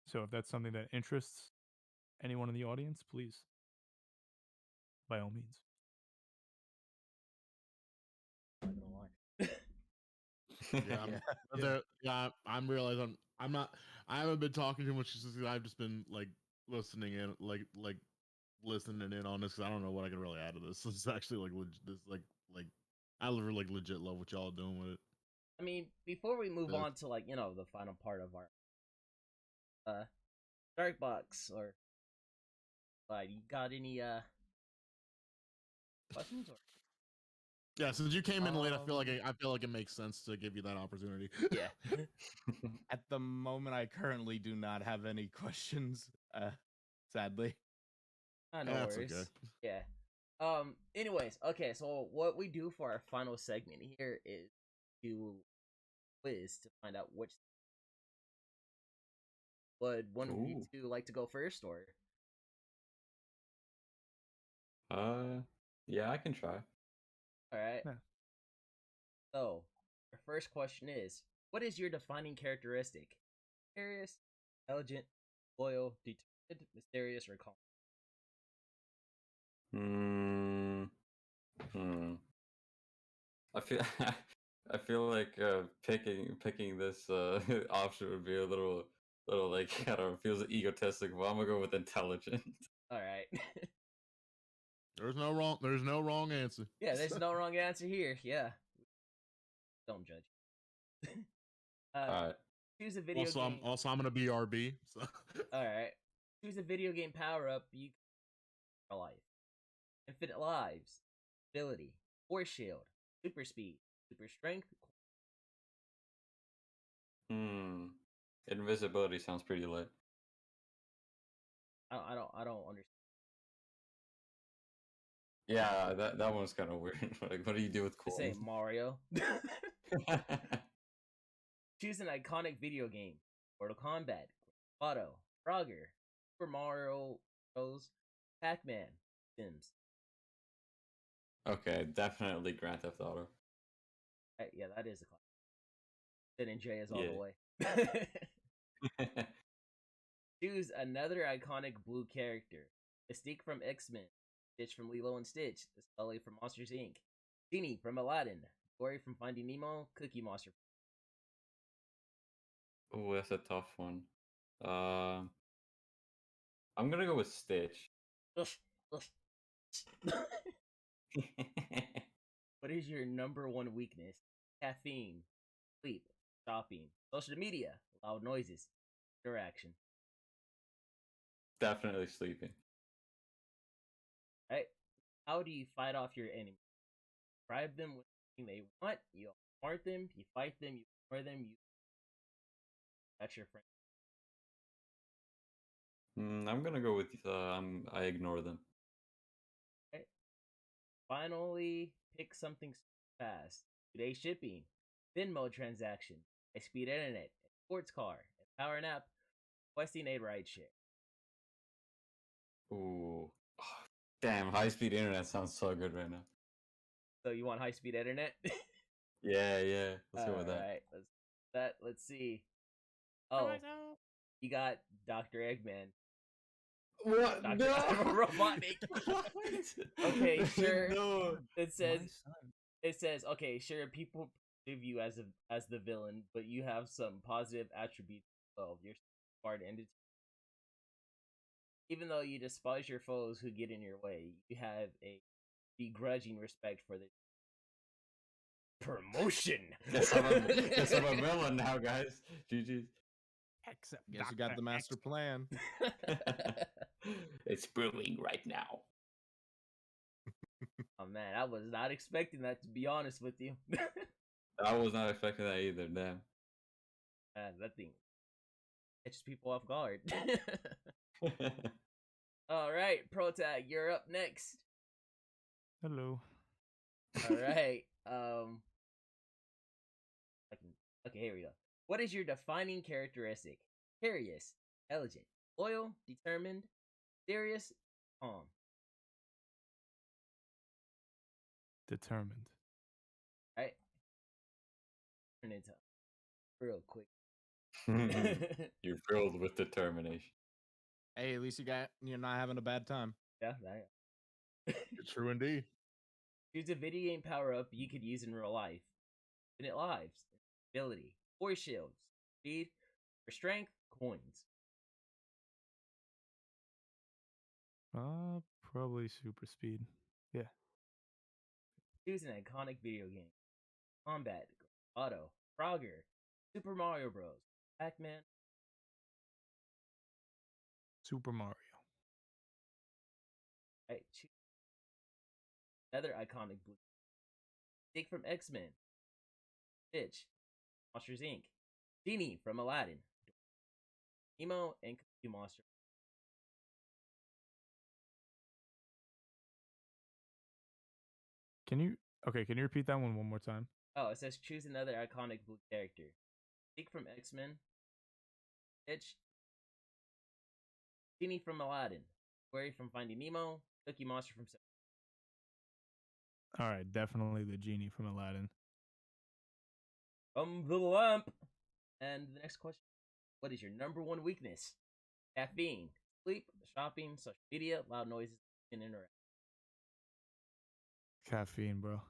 So if that's something that interests anyone in the audience, please, by all means. I'm realizing I'm not. I haven't been talking too much because I've just been like listening in, like listening in on this because I don't know what I can really add to this. This is actually like I legit love what y'all are doing with it. I mean, before we move on to like the final part of our dark box, or you got any questions? Or yeah, since you came in late, I feel like it makes sense to give you that opportunity. Yeah. At the moment, I currently do not have any questions. Sadly. No worries. Okay. Yeah. Anyways, okay. So what we do for our final segment here is do quiz to find out which. Would one of you two like to go first, or? Yeah, I can try. All right. Yeah. So, our first question is: what is your defining characteristic? Curious, intelligent, loyal, determined, mysterious, or calm? I feel like picking this option would be a little like I don't know, feels egotistical. I'm gonna go with intelligent. All right. There's no wrong answer. Yeah, there's no wrong answer here. Yeah. Don't judge. All right. Choose a video game. I'm gonna be RB. So. All right. Choose a video game power up you for life. Infinite lives, ability, force shield, super speed, super strength. Invisibility sounds pretty lit. I don't understand. Yeah, that one's kind of weird. Like, what do you do with coins? Say Mario. Choose an iconic video game: Mortal Kombat, Auto, Frogger, Super Mario Bros, Pac-Man, Sims. Okay, definitely Grand Theft Auto. Yeah, that is a classic. Then and J is all the way. Choose another iconic blue character: Mystique from X-Men, Stitch from Lilo and Stitch, the Scully from Monsters Inc., Genie from Aladdin, Dory from Finding Nemo, Cookie Monster. Oh, that's a tough one. I'm gonna go with Stitch. What is your number one weakness? Caffeine, sleep, shopping, social media, loud noises, interaction. Definitely sleeping. Right? How do you fight off your enemy? Bribe them with anything they want. You outsmart them. You fight them. You ignore them. That's your friend. I'm gonna go with I ignore them. Okay. Finally, pick something fast. 2-day shipping, Venmo transaction, high-speed internet, sports car, power nap, requesting a ride share. Ooh, damn! High-speed internet sounds so good right now. So you want high-speed internet? Yeah. Let's go with that. All right, let's see. Oh, you got Dr. Eggman. What? No! Robotnik. Okay, sure. No. It says, okay, sure, people perceive you as the villain, but you have some positive attributes as well. You're smart and even though you despise your foes who get in your way, you have a begrudging respect for the promotion. Guess I'm a villain now, guys. GG's. Except guess you got the master plan. It's brewing right now. Oh man, I was not expecting that, to be honest with you. I was not expecting that either, damn. That thing catches people off guard. Alright, Protag, you're up next. Hello. Alright. Okay, here we go. What is your defining characteristic? Curious, intelligent, loyal, determined, serious, calm. Determined. Right? Turn into real quick. You're filled with determination. Hey, at least you're not having a bad time. Yeah, true indeed. Choose a video game power up you could use in real life. Infinite lives, ability, force shields, speed, or strength, coins. Probably super speed. Yeah. Choose an iconic video game. Combat, Auto, Frogger, Super Mario Bros, Pac-Man. Super Mario. Right, choose another iconic blue. Stick from X-Men, Stitch, Monsters Inc., Genie from Aladdin, Nemo, and Cookie Monster. Can you repeat that one more time? Oh, it says choose another iconic blue character. Stick from X-Men, Stitch, Genie from Aladdin, Worry from Finding Nemo, Cookie Monster from All right, definitely the Genie from Aladdin. From the lamp. And the next question: what is your number one weakness? Caffeine, sleep, shopping, social media, loud noises, and interact. Caffeine, bro.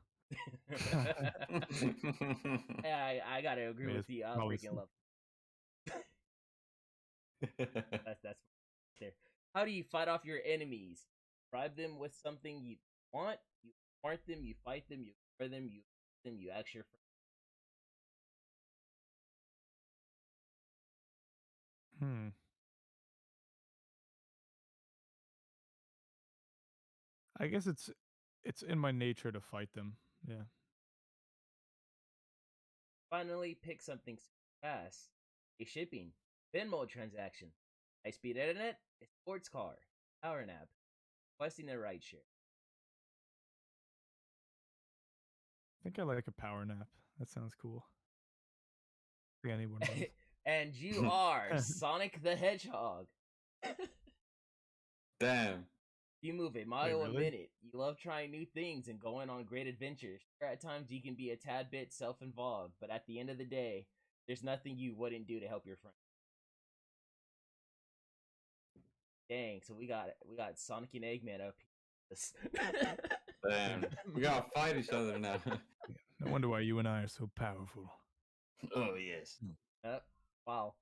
Yeah, I gotta agree with you. I'll freaking love. That's there. How do you fight off your enemies? Bribe them with something you want. You smart them. You fight them. You ignore them. You ask your friends. I guess it's in my nature to fight them. Yeah. Finally, pick something fast. A shipping, Venmo transaction, high-speed internet, a sports car, power nap, requesting a ride share. I think I like a power nap. That sounds cool. I think anyone does. And you are Sonic the Hedgehog. Damn. You move a mile a minute. You love trying new things and going on great adventures. Sure, at times you can be a tad bit self-involved, but at the end of the day, there's nothing you wouldn't do to help your friend. Dang, so we got Sonic and Eggman up here. Damn. We gotta fight each other now. No wonder why you and I are so powerful. Oh yes. Wow.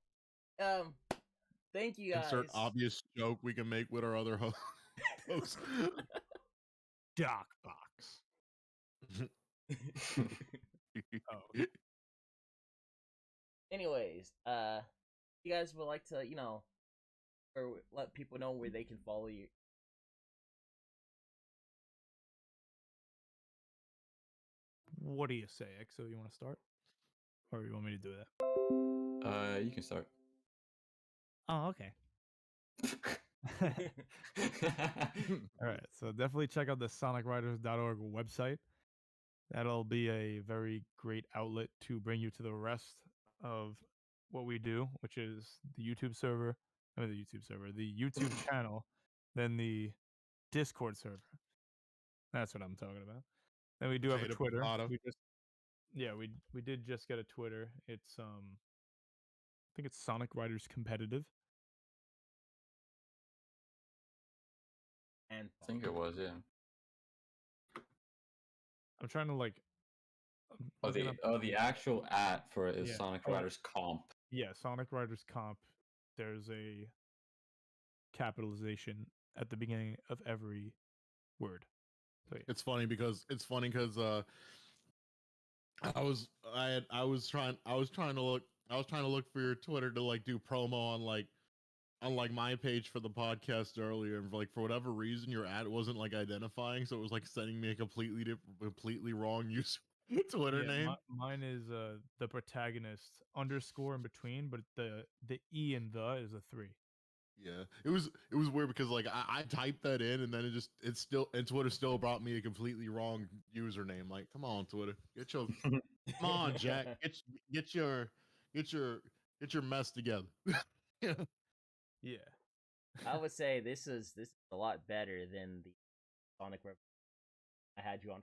Thank you guys. Insert obvious joke we can make with our other hosts. Doc Box. Oh. Anyways, you guys would like to, or let people know where they can follow you. What do you say, Exo? You want to start? Or you want me to do that? You can start. Oh, okay. All right, so definitely check out the sonicriders.org website. That'll be a very great outlet to bring you to the rest of what we do, which is the YouTube server, the YouTube channel, then the Discord server. That's what I'm talking about. Then we do have a Twitter. We did just get a Twitter. It's I think it's Sonic Riders Competitive. And I think it was, yeah. I'm trying to the actual @ for it is Sonic Riders Comp. Yeah, Sonic Riders Comp. There's a capitalization at the beginning of every word. So, yeah. It's funny because I was trying to look for your Twitter to do promo on my page for the podcast earlier, and for whatever reason your ad wasn't identifying, so it was sending me a completely wrong use Twitter name. Mine is the Protagonist _ in between, but the E in the is a 3. Yeah, it was weird because I typed that in, and then Twitter still brought me a completely wrong username. Come on, Twitter, come on, Jack, get your mess together. Yeah. I would say this is a lot better than the Sonic Revolution I had you on.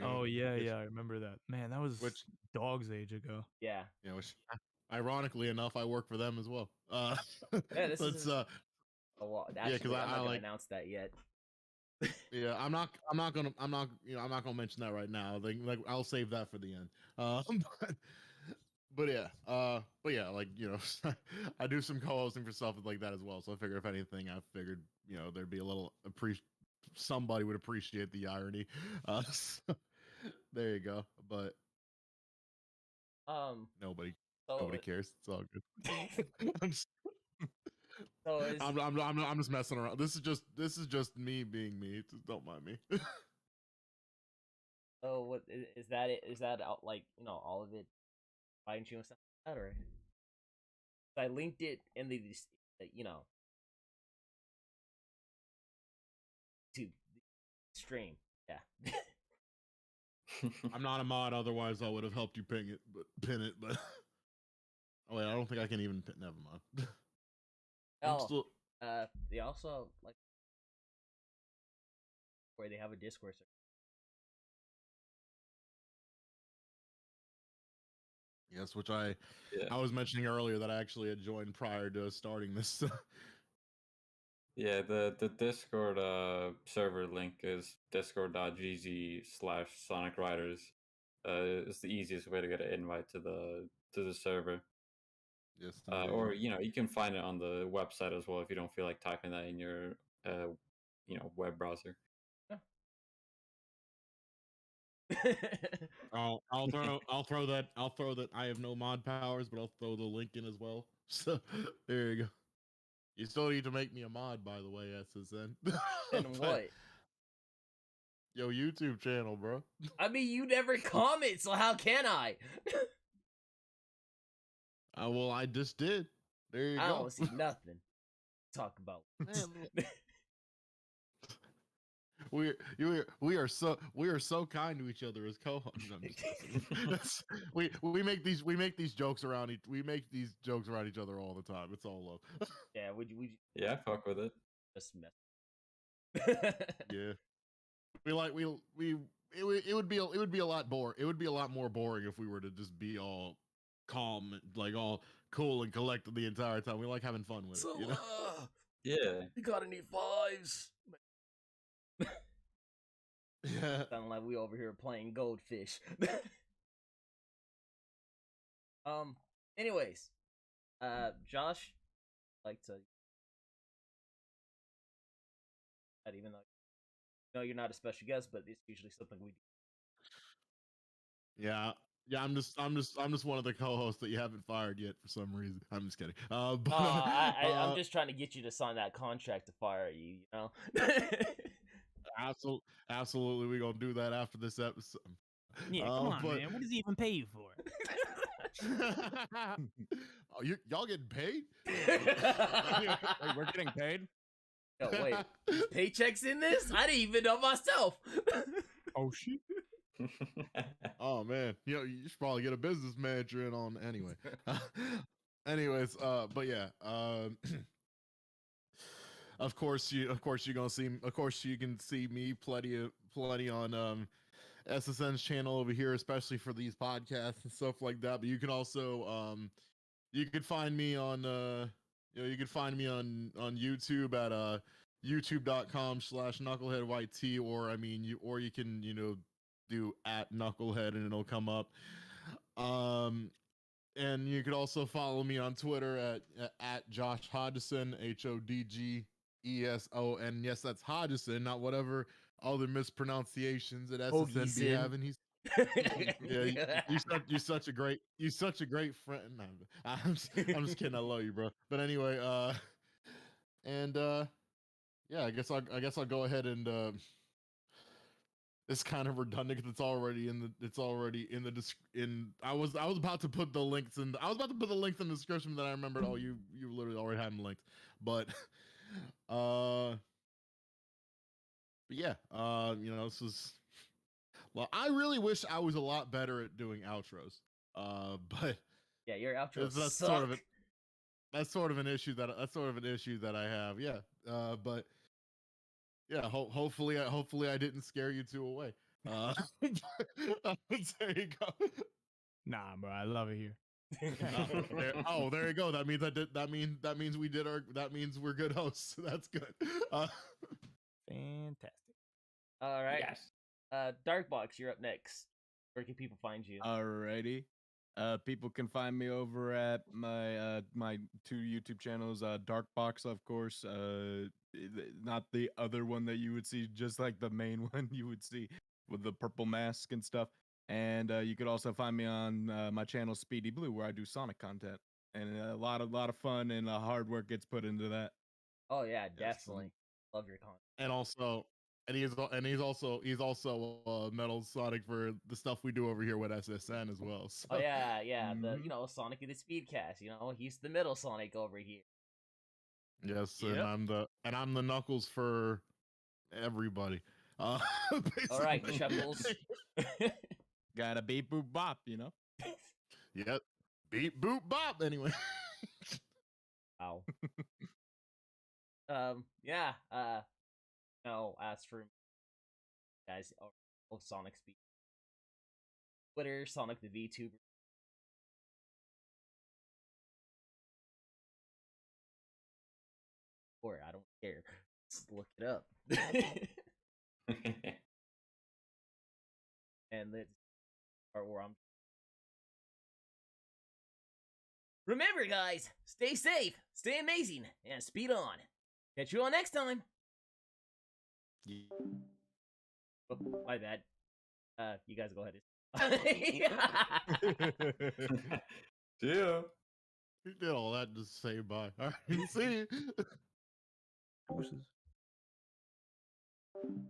Oh yeah, I remember that. Man, that was dog's age ago. Yeah. Which ironically enough, I work for them as well. Yeah, this is a lot. Actually, I'm not gonna announce that yet. Yeah, yeah, I'm not gonna mention that right now. Like I'll save that for the end. But, but yeah, like I do some co-hosting for stuff like that as well. So I figure if anything, I figured there'd be a little somebody would appreciate the irony. So, there you go. But nobody cares. It's all good. I'm just, I'm just messing around. This is just me being me. Just don't mind me. Oh, what is that? Is that out, like all of it? Fine tune stuff like that, or I linked it in the to stream. Yeah. I'm not a mod, otherwise I would have helped you pin it. But oh wait, I don't think I can even pin. Never mind. They also like where they have a Discord server. Yes, which I was mentioning earlier that I actually had joined prior to starting this. Yeah, the Discord server link is discord.gg/Sonic Riders. It's the easiest way to get an invite to the server. Yes. Or you can find it on the website as well if you don't feel like typing that in your web browser. I'll throw that I have no mod powers, but I'll throw the link in as well. So there you go. You still need to make me a mod, by the way, SSN. And what? Yo, YouTube channel, bro. I mean, you never comment, so how can I? Well, I just did. There you go. I don't see nothing. Talk about. We are so kind to each other as co-hosts. we make these jokes around each other all the time. It's all love. Yeah, would you? Yeah, fuck with it. Just mess. Yeah, it would be a lot more boring if we were to just be all calm, like all cool and collected the entire time. We like having fun with it. Yeah. You got any fives? Yeah. Sound like we over here playing goldfish. Anyways, Josh, I'd like to. Even though you're not a special guest, but it's usually something we do. Yeah. I'm just one of the co-hosts that you haven't fired yet for some reason. I'm just kidding. I'm just trying to get you to sign that contract to fire you. Absolutely, we're gonna do that after this episode. Yeah, come on, man. What does he even pay you for? Oh, y'all getting paid? Wait, we're getting paid? No, wait. Paychecks in this? I didn't even know myself. Oh shit. Oh man, you should probably get a business manager in on anyway. Anyways, but yeah, of course you can see me plenty on SSN's channel over here, especially for these podcasts and stuff like that. But you can also you could find me on you can find me on YouTube at youtube.com/knuckleheadyt, or you can do at knucklehead and it'll come up. And you could also follow me on Twitter at Josh Hodgson, HODGESON. Yes, that's Hodgson, not whatever other mispronunciations that SSN be having. You're such a great friend. I'm just kidding. I love you, bro. But anyway, yeah, I guess I'll go ahead and it's kind of redundant because it's already in I was about to put the links in the description, that I remembered. Oh, you literally already had them linked. But yeah, this is, well, I really wish I was a lot better at doing outros. But yeah, your outros that's suck. That's sort of an issue that I have. Yeah. But yeah, hopefully I didn't scare you two away. There you go. Nah, bro, I love it here. There you go. That means we're good hosts. That's good. Fantastic. All right. Yes. Darkbox, you're up next. Where can people find you? Alrighty. People can find me over at my 2 YouTube channels, Darkbox, of course. Not the other one that you would see, just like the main one you would see with the purple mask and stuff. And you could also find me on my channel Speedy Blue, where I do Sonic content, and a lot of fun and hard work gets put into that. Oh yeah, definitely. Love your content. And also, he's also Metal Sonic for the stuff we do over here with SSN as well. So. Oh yeah. The Sonic and the Speedcast. He's the middle Sonic over here. Yes, yep. and I'm the Knuckles for everybody. All right, Chuckles. Gotta beep boop bop, Yep, beep boop bop. Anyway. Wow. Yeah. As for guys, Sonic Speed, Twitter, Sonic the VTuber. Or I don't care. Just look it up. And let's start where I'm. Remember, guys, stay safe, stay amazing, and speed on. Catch you all next time. Oh, my bad. You guys go ahead. Yeah. You did all that to say bye. All right, see you.